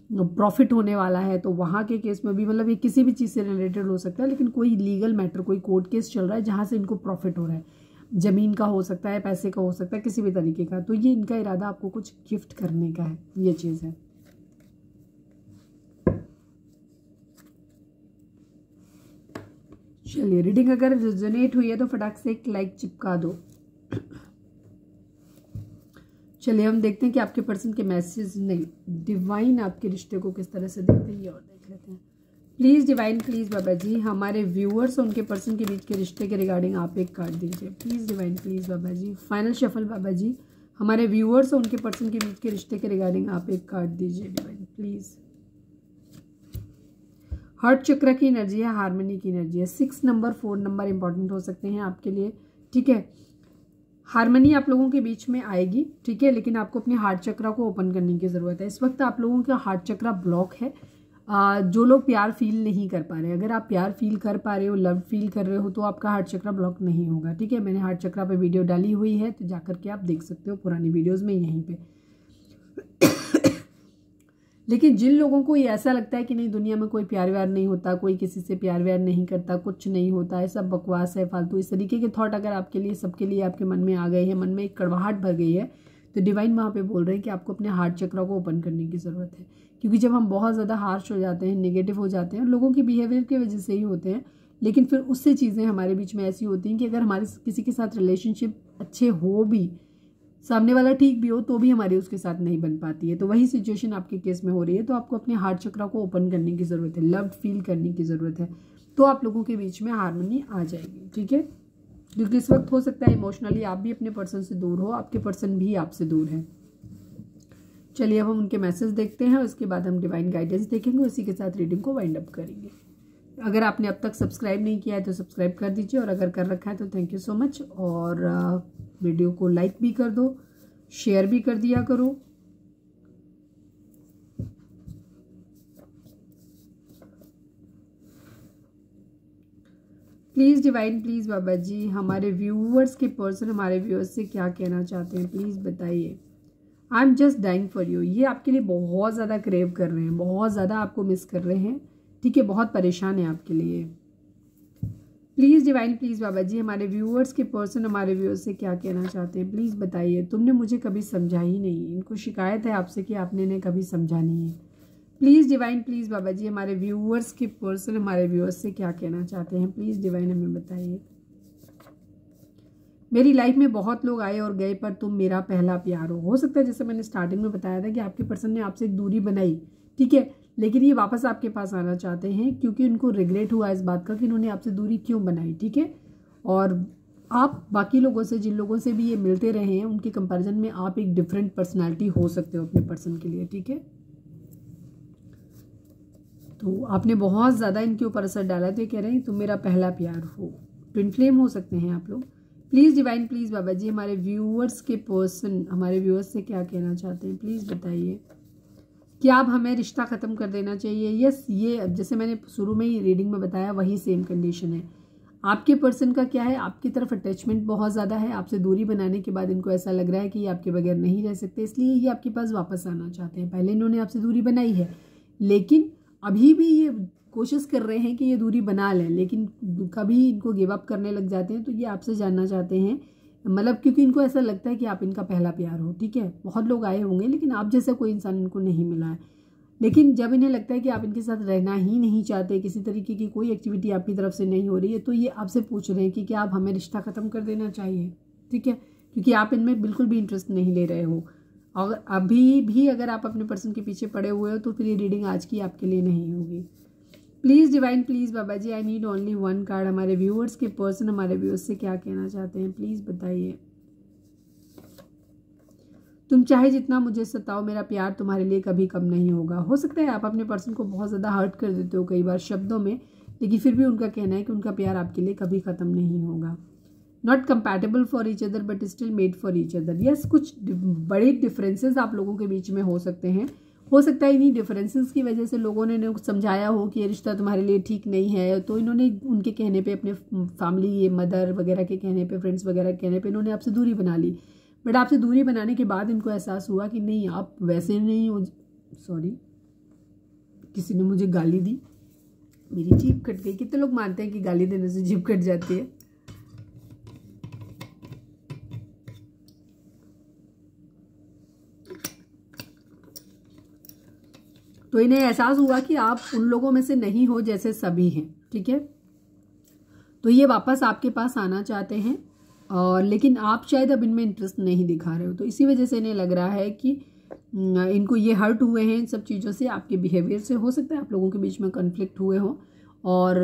प्रॉफिट होने वाला है, तो वहाँ के केस में भी, मतलब ये किसी भी चीज़ से रिलेटेड हो सकता है, लेकिन कोई लीगल मैटर, कोई कोर्ट केस चल रहा है जहाँ से इनको प्रॉफिट हो रहा है, ज़मीन का हो सकता है, पैसे का हो सकता है, किसी भी तरीके का। तो ये इनका इरादा आपको कुछ गिफ्ट करने का है, ये चीज़ है। चलिए, रीडिंग अगर रिजोनेट हुई है तो फटाक से एक लाइक चिपका दो। चलिए, हम देखते हैं कि आपके पर्सन के मैसेज, नहीं, डिवाइन आपके रिश्ते को किस तरह से देखते हैं, ये और देख लेते हैं। Please divine, please Baba ji, हमारे व्यूअर्स और उनके पर्सन के बीच के रिश्ते के रिगार्डिंग आप एक कार्ड दीजिए। Please divine, please Baba ji. Final shuffle Baba ji, हमारे व्यूअर्स और उनके पर्सन के बीच के रिश्ते के रिगार्डिंग आप एक कार्ड दीजिए डिवाइन, प्लीज़। हार्ट चक्र की एनर्जी है, हार्मनी की एनर्जी है, 6 नंबर, 4 नंबर इंपॉर्टेंट हो सकते हैं आपके लिए, ठीक है। हार्मनी आप लोगों के बीच में आएगी, ठीक है, लेकिन आपको अपने हार्ट चक्र को ओपन करने की ज़रूरत है। इस वक्त आप लोगों का हार्ट चक्र ब्लॉक है। जो लोग प्यार फील नहीं कर पा रहे, अगर आप प्यार फील कर पा रहे हो, लव फील कर रहे हो, तो आपका हार्ट चक्र ब्लॉक नहीं होगा, ठीक है। मैंने हार्ट चक्र पे वीडियो डाली हुई है, तो जाकर के आप देख सकते हो पुरानी वीडियोज़ में यहीं पे। लेकिन जिन लोगों को ये ऐसा लगता है कि नहीं, दुनिया में कोई प्यार व्यार नहीं होता, कोई किसी से प्यार व्यार नहीं करता, कुछ नहीं होता है, सब बकवास है, फालतू, इस तरीके के थॉट अगर आपके लिए, सबके लिए आपके मन में आ गए हैं, मन में एक कड़वाहट भर गई है, तो डिवाइन वहाँ पे बोल रहे हैं कि आपको अपने हार्ट चक्र को ओपन करने की ज़रूरत है। क्योंकि जब हम बहुत ज़्यादा हार्श हो जाते हैं, नेगेटिव हो जाते हैं, लोगों के बिहेवियर की वजह से ही होते हैं, लेकिन फिर उससे चीज़ें हमारे बीच में ऐसी होती हैं कि अगर हमारे किसी के साथ रिलेशनशिप अच्छे हो भी, सामने वाला ठीक भी हो, तो भी हमारी उसके साथ नहीं बन पाती है। तो वही सिचुएशन आपके केस में हो रही है। तो आपको अपने हार्ट चक्र को ओपन करने की ज़रूरत है, लव फील करने की ज़रूरत है, तो आप लोगों के बीच में हार्मनी आ जाएगी, ठीक है। क्योंकि इस वक्त हो सकता है इमोशनली आप भी अपने पर्सन से दूर हो, आपके पर्सन भी आपसे दूर है। चलिए, अब हम उनके मैसेज देखते हैं, उसके बाद हम डिवाइन गाइडेंस देखेंगे, उसी के साथ रीडिंग को वाइंड अप करेंगे। अगर आपने अब तक सब्सक्राइब नहीं किया है तो सब्सक्राइब कर दीजिए, और अगर कर रखा है तो थैंक यू सो मच। और वीडियो को लाइक भी कर दो, शेयर भी कर दिया करो। Please divine, please Baba ji, हमारे व्यूअर्स के पर्सन हमारे व्यूअर्स से क्या कहना चाहते हैं, प्लीज़ बताइए। I am just dying for you, ये आपके लिए बहुत ज़्यादा क्रेव कर रहे हैं, बहुत ज़्यादा आपको मिस कर रहे हैं, ठीक है, बहुत परेशान है आपके लिए। Please divine, please Baba ji, हमारे व्यूअर्स के पर्सन हमारे व्यूअर्स से क्या कहना चाहते हैं, प्लीज़ बताइए। तुमने मुझे कभी समझा ही नहीं, इनको शिकायत है आपसे कि आपने इन्हें कभी समझा नहीं है। Please divine, please Baba ji हमारे व्यूअर्स के पर्सन हमारे व्यूअर्स से क्या कहना चाहते हैं, प्लीज़ डिवाइन हमें बताइए। मेरी लाइफ में बहुत लोग आए और गए पर तुम मेरा पहला प्यार हो सकता है जैसे मैंने स्टार्टिंग में बताया था कि आपके पर्सन ने आपसे एक दूरी बनाई, ठीक है, लेकिन ये वापस आपके पास आना चाहते हैं क्योंकि उनको रिग्रेट हुआ इस बात का कि इन्होंने आपसे दूरी क्यों बनाई, ठीक है। और आप बाकी लोगों से, जिन लोगों से भी ये मिलते रहे हैं, उनके कंपैरिजन में आप एक डिफरेंट पर्सनालिटी हो सकते हो अपने पर्सन के लिए, ठीक है। तो आपने बहुत ज़्यादा इनके ऊपर असर डाला, तो ये कह रहे हैं तुम मेरा पहला प्यार हो। ट्विन फ्लेम हो सकते हैं आप लोग। Please divine, please Baba ji हमारे व्यूअर्स के पर्सन हमारे व्यूअर्स से क्या कहना चाहते हैं, प्लीज़ बताइए। क्या अब हमें रिश्ता ख़त्म कर देना चाहिए? यस, ये जैसे मैंने शुरू में ही रीडिंग में बताया वही सेम कंडीशन है। आपके पर्सन का क्या है, आपकी तरफ अटैचमेंट बहुत ज़्यादा है। आपसे दूरी बनाने के बाद इनको ऐसा लग रहा है कि ये आपके बगैर नहीं रह सकते, इसलिए ये आपके पास वापस आना चाहते हैं। पहले इन्होंने आपसे दूरी बनाई है, लेकिन अभी भी ये कोशिश कर रहे हैं कि ये दूरी बना लें, लेकिन कभी इनको गिव अप करने लग जाते हैं। तो ये आपसे जानना चाहते हैं, मतलब क्योंकि इनको ऐसा लगता है कि आप इनका पहला प्यार हो, ठीक है। बहुत लोग आए होंगे लेकिन आप जैसा कोई इंसान इनको नहीं मिला है। लेकिन जब इन्हें लगता है कि आप इनके साथ रहना ही नहीं चाहते, किसी तरीके की कोई एक्टिविटी आपकी तरफ से नहीं हो रही है, तो ये आपसे पूछ रहे हैं कि क्या आप हमें रिश्ता ख़त्म कर देना चाहिए, ठीक है, क्योंकि आप इनमें बिल्कुल भी इंटरेस्ट नहीं ले रहे हो। और अभी भी अगर आप अपने पर्सन के पीछे पड़े हुए हो तो फिर ये रीडिंग आज की आपके लिए नहीं होगी। Please divine, please Baba ji I need only one card. हमारे व्यूअर्स के पर्सन हमारे व्यूअर्स से क्या कहना चाहते हैं, प्लीज़ बताइए। तुम चाहे जितना मुझे सताओ, मेरा प्यार तुम्हारे लिए कभी कम नहीं होगा। हो सकता है आप अपने पर्सन को बहुत ज़्यादा हर्ट कर देते हो कई बार शब्दों में, लेकिन फिर भी उनका कहना है कि उनका प्यार आपके लिए कभी ख़त्म नहीं होगा। Not compatible for each other but still made for each other. Yes, कुछ बड़े डिफरेंसेस आप लोगों के बीच में हो सकते हैं। हो सकता है इन्हीं डिफरेंसेस की वजह से लोगों ने समझाया हो कि ये रिश्ता तुम्हारे लिए ठीक नहीं है, तो इन्होंने उनके कहने पे, अपने फैमिली, ये मदर वगैरह के कहने पे, फ्रेंड्स वगैरह के कहने पे इन्होंने आपसे दूरी बना ली। बट आपसे दूरी बनाने के बाद इनको एहसास हुआ कि नहीं, आप वैसे नहीं हो। सॉरी, किसी ने मुझे गाली दी, मेरी जीभ कट गई। कितने लोग मानते हैं कि गाली देने से जीभ कट जाती है? तो इन्हें एहसास हुआ कि आप उन लोगों में से नहीं हो जैसे सभी हैं, ठीक है। तो ये वापस आपके पास आना चाहते हैं, और लेकिन आप शायद अब इनमें इंटरेस्ट नहीं दिखा रहे हो, तो इसी वजह से इन्हें लग रहा है कि इनको ये हर्ट हुए हैं इन सब चीज़ों से, आपके बिहेवियर से। हो सकता है आप लोगों के बीच में कन्फ्लिक्ट हुए हो और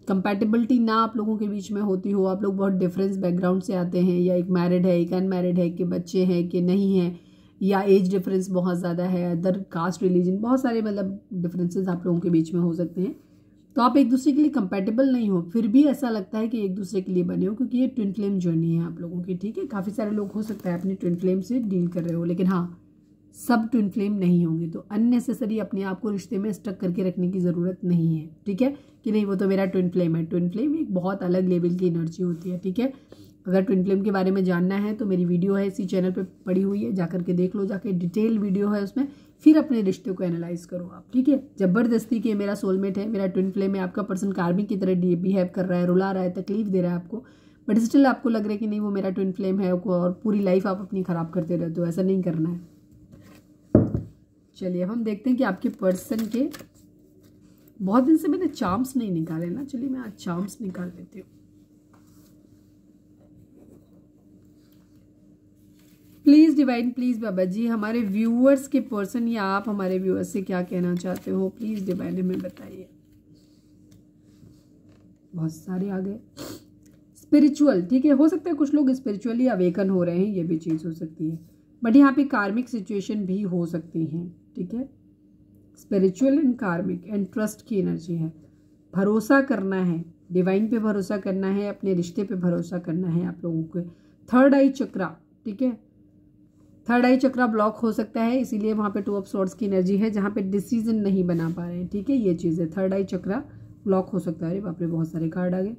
कंपैटिबिलिटी ना आप लोगों के बीच में होती हो। आप लोग बहुत डिफरेंस बैकग्राउंड से आते हैं, या एक मैरिड है, एक अनमैरिड है, कि बच्चे हैं कि नहीं है, या एज डिफरेंस बहुत ज़्यादा है, अदर कास्ट, रिलीजन, बहुत सारे मतलब डिफरेंसेस आप लोगों के बीच में हो सकते हैं। तो आप एक दूसरे के लिए कंपैटिबल नहीं हो, फिर भी ऐसा लगता है कि एक दूसरे के लिए बने हो, क्योंकि ये ट्विन फ्लेम जर्नी है आप लोगों की, ठीक है। काफ़ी सारे लोग हो सकता है अपने ट्विन फ्लेम से डील कर रहे हो, लेकिन हाँ, सब ट्विन फ्लेम नहीं होंगे। तो अननेसेसरी अपने आप को रिश्ते में स्टक करके रखने की ज़रूरत नहीं है, ठीक है, कि नहीं वो तो मेरा ट्विन फ्लेम है। ट्विन फ्लेम एक बहुत अलग लेवल की एनर्जी होती है, ठीक है। अगर ट्विन फ्लेम के बारे में जानना है तो मेरी वीडियो है इसी चैनल पे पड़ी हुई है, जाकर के देख लो, जाकर डिटेल वीडियो है उसमें, फिर अपने रिश्ते को एनालाइज करो आप, ठीक है। जबरदस्ती कि मेरा सोलमेट है, मेरा ट्विन फ्लेम है, आपका पर्सन कार्मिक की तरह बिहेव कर रहा है, रुला रहा है, तकलीफ दे रहा है आपको, बट स्टिल आपको लग रहा है कि नहीं वो मेरा ट्विन फ्लेम है, और पूरी लाइफ आप अपनी खराब करते रहते हो। ऐसा नहीं करना है। चलिए अब हम देखते हैं कि आपके पर्सन के, बहुत दिन से मैंने चार्म्स नहीं निकाले ना, चलिए मैं आज चार्म्स निकाल लेती हूँ। Please divine, please Baba ji हमारे व्यूअर्स के पर्सन या आप हमारे व्यूअर्स से क्या कहना चाहते हो, प्लीज़ डिवाइन हमें बताइए। बहुत सारे आ गए। स्पिरिचुअल, ठीक है, हो सकता है कुछ लोग स्पिरिचुअली अवेकन हो रहे हैं, ये भी चीज़ हो सकती है, बट यहाँ पे कार्मिक सिचुएशन भी हो सकती हैं, ठीक है। स्पिरिचुअल एंड कार्मिक एंड ट्रस्ट की एनर्जी है। भरोसा करना है, डिवाइन पे भरोसा करना है, अपने रिश्ते पे भरोसा करना है आप लोगों को। थर्ड आई चक्रा, ठीक है, थर्ड आई चक्रा ब्लॉक हो सकता है, इसीलिए वहाँ पे 2 ऑफ स्वॉर्ड्स की एनर्जी है, जहाँ पे डिसीजन नहीं बना पा रहे हैं, ठीक है, ये चीज़ है। थर्ड आई चक्रा ब्लॉक हो सकता है। अरे बाप रे, बहुत सारे कार्ड आ गए।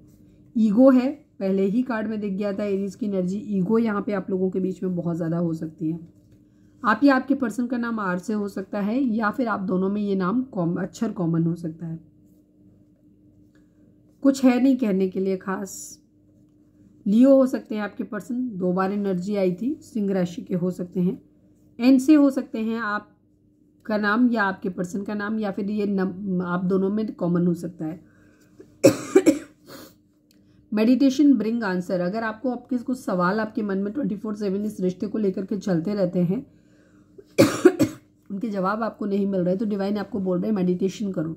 ईगो है, पहले ही कार्ड में दिख गया था एरीज की एनर्जी। ईगो यहाँ पे आप लोगों के बीच में बहुत ज़्यादा हो सकती है। आप या आपके पर्सन का नाम आर से हो सकता है, या फिर आप दोनों में ये नाम अक्षर कॉमन हो सकता है। कुछ है नहीं कहने के लिए खास। लियो हो सकते हैं आपके पर्सन, 2 बार एनर्जी आई थी, सिंह राशि के हो सकते हैं। एन से हो सकते हैं आप, का नाम या आपके पर्सन का नाम, या फिर ये आप दोनों में कॉमन हो सकता है। मेडिटेशन ब्रिंग आंसर, अगर आपको आपके कुछ सवाल आपके मन में 24/7 इस रिश्ते को लेकर के चलते रहते हैं, उनके जवाब आपको नहीं मिल रहे, तो डिवाइन आपको बोल रहे हैं मेडिटेशन करो,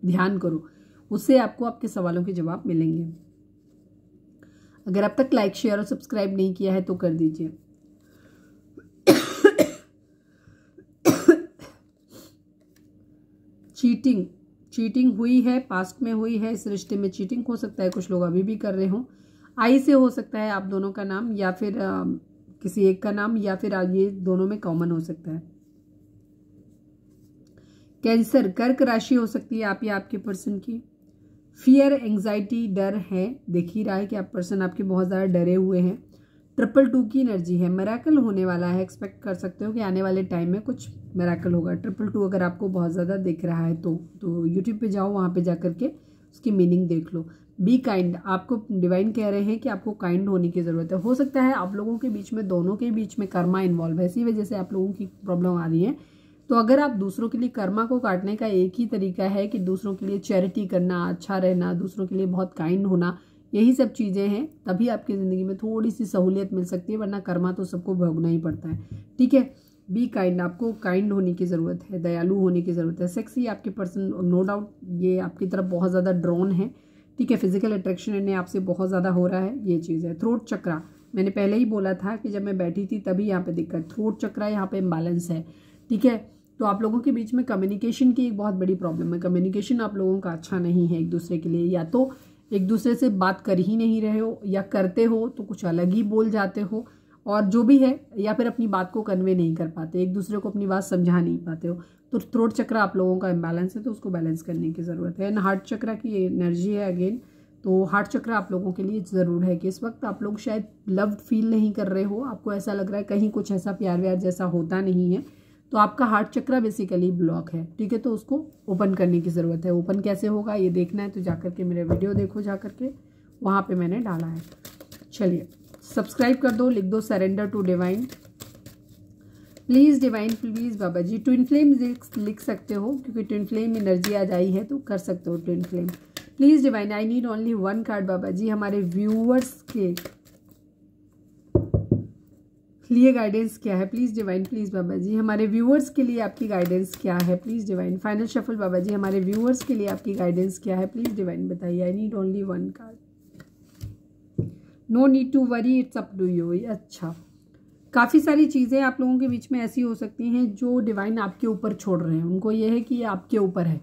ध्यान करो, उससे आपको आपके सवालों के जवाब मिलेंगे। अगर अब तक लाइक शेयर और सब्सक्राइब नहीं किया है तो कर दीजिए। चीटिंग हुई है, पास्ट में हुई है, इस रिश्ते में चीटिंग हो सकता है, कुछ लोग अभी भी कर रहे हो। आई से हो सकता है आप दोनों का नाम, या फिर किसी एक का नाम, या फिर ये दोनों में कॉमन हो सकता है। कैंसर, कर्क राशि हो सकती है आप या आपके पर्सन की। फियर, एंग्जाइटी, डर है, देख ही रहा है कि आप पर्सन आपके बहुत ज़्यादा डरे हुए हैं। 222 की एनर्जी है, मिरेकल होने वाला है, एक्सपेक्ट कर सकते हो कि आने वाले टाइम में कुछ मिरेकल होगा। 222 अगर आपको बहुत ज़्यादा दिख रहा है तो यूट्यूब पे जाओ, वहाँ पे जा करके उसकी मीनिंग देख लो। बी काइंड, आपको डिवाइन कह रहे हैं कि आपको काइंड होने की ज़रूरत है। हो सकता है आप लोगों के बीच में, दोनों के बीच में कर्मा इन्वॉल्व है, इसी वजह से आप लोगों की प्रॉब्लम आ रही है। तो अगर आप दूसरों के लिए कर्मा को काटने का एक ही तरीका है कि दूसरों के लिए चैरिटी करना, अच्छा रहना, दूसरों के लिए बहुत काइंड होना, यही सब चीज़ें हैं, तभी आपकी ज़िंदगी में थोड़ी सी सहूलियत मिल सकती है, वरना कर्मा तो सबको भोगना ही पड़ता है। ठीक है, बी काइंड, आपको काइंड होने की ज़रूरत है, दयालु होने की ज़रूरत है। सेक्सी, आपके पर्सन नो डाउट ये आपकी तरफ बहुत ज़्यादा ड्रोन है। ठीक है, फिजिकल अट्रैक्शन इन्हें आपसे बहुत ज़्यादा हो रहा है, ये चीज़ है। थ्रोट चक्रा, मैंने पहले ही बोला था कि जब मैं बैठी थी तभी यहाँ पे दिक्कत, थ्रोट चक्रा यहाँ पे इम्बैलेंस है। ठीक है, तो आप लोगों के बीच में कम्युनिकेशन की एक बहुत बड़ी प्रॉब्लम है। कम्युनिकेशन आप लोगों का अच्छा नहीं है एक दूसरे के लिए, या तो एक दूसरे से बात कर ही नहीं रहे हो, या करते हो तो कुछ अलग ही बोल जाते हो, और जो भी है, या फिर अपनी बात को कन्वे नहीं कर पाते, एक दूसरे को अपनी बात समझा नहीं पाते हो। तो थ्रोट चक्रा आप लोगों का इम्बैलेंस है, तो उसको बैलेंस करने की ज़रूरत है। एंड हार्ट चक्रा की एनर्जी है अगेन, तो हार्ट चक्रा आप लोगों के लिए ज़रूर है कि इस वक्त आप लोग शायद लव्ड फील नहीं कर रहे हो, आपको ऐसा लग रहा है कहीं कुछ ऐसा प्यार व्यार जैसा होता नहीं है, तो आपका हार्ट चक्रा बेसिकली ब्लॉक है। ठीक है, तो उसको ओपन करने की ज़रूरत है। ओपन कैसे होगा ये देखना है तो जाकर के मेरे वीडियो देखो, जाकर के वहाँ पे मैंने डाला है। चलिए सब्सक्राइब कर दो, लिख दो surrender to divine, please divine please Baba ji. Twin flame लिख सकते हो, क्योंकि ट्विन फ्लेम एनर्जी आज आई है तो कर सकते हो twin flame. Please divine, I need only 1 card Baba ji, हमारे व्यूअर्स के लिए गाइडेंस क्या है please divine, please Baba ji. हमारे व्यूअर्स के लिए आपकी गाइडेंस क्या है please divine. Final shuffle Baba ji, हमारे व्यूअर्स के लिए आपकी गाइडेंस क्या है प्लीज़ डिवाइन बताइए। I need only 1 card. No need to worry, it's up to you. अच्छा, काफ़ी सारी चीज़ें आप लोगों के बीच में ऐसी हो सकती हैं जो डिवाइन आपके ऊपर छोड़ रहे हैं। उनको ये है कि ये आपके ऊपर है।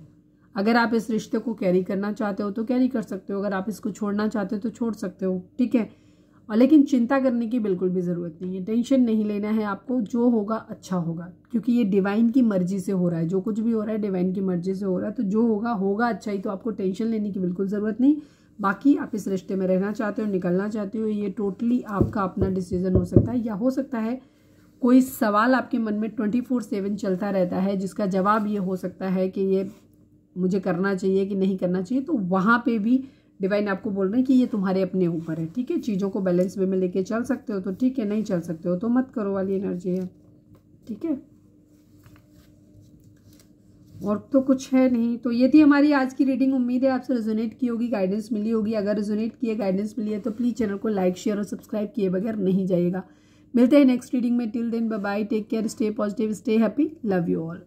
अगर आप इस रिश्ते को कैरी करना चाहते हो तो कैरी कर सकते हो, अगर आप इसको छोड़ना चाहते हो तो छोड़ सकते हो। ठीक है, और लेकिन चिंता करने की बिल्कुल भी ज़रूरत नहीं है, टेंशन नहीं लेना है आपको। जो होगा अच्छा होगा, क्योंकि ये डिवाइन की मर्जी से हो रहा है। जो कुछ भी हो रहा है डिवाइन की मर्जी से हो रहा है, तो जो होगा होगा अच्छा ही। तो आपको टेंशन लेने की बिल्कुल ज़रूरत नहीं। बाकी आप इस रिश्ते में रहना चाहते हो, निकलना चाहते हो, ये टोटली आपका अपना डिसीजन हो सकता है। या हो सकता है कोई सवाल आपके मन में 24/7 चलता रहता है, जिसका जवाब ये हो सकता है कि ये मुझे करना चाहिए कि नहीं करना चाहिए। तो वहाँ पे भी डिवाइन आपको बोल रहे हैं कि ये तुम्हारे अपने ऊपर है। ठीक है, चीज़ों को बैलेंस वे में लेके चल सकते हो तो ठीक है, नहीं चल सकते हो तो मत करो वाली एनर्जी है। ठीक है, और तो कुछ है नहीं। तो ये थी हमारी आज की रीडिंग। उम्मीद है आपसे रेजोनेट की होगी, गाइडेंस मिली होगी। अगर रेजोनेट किए, गाइडेंस मिली है तो प्लीज़ चैनल को लाइक शेयर और सब्सक्राइब किए बगैर नहीं जाइएगा। मिलते हैं नेक्स्ट रीडिंग में। Till then bye bye, take care, stay positive, stay happy, love you all.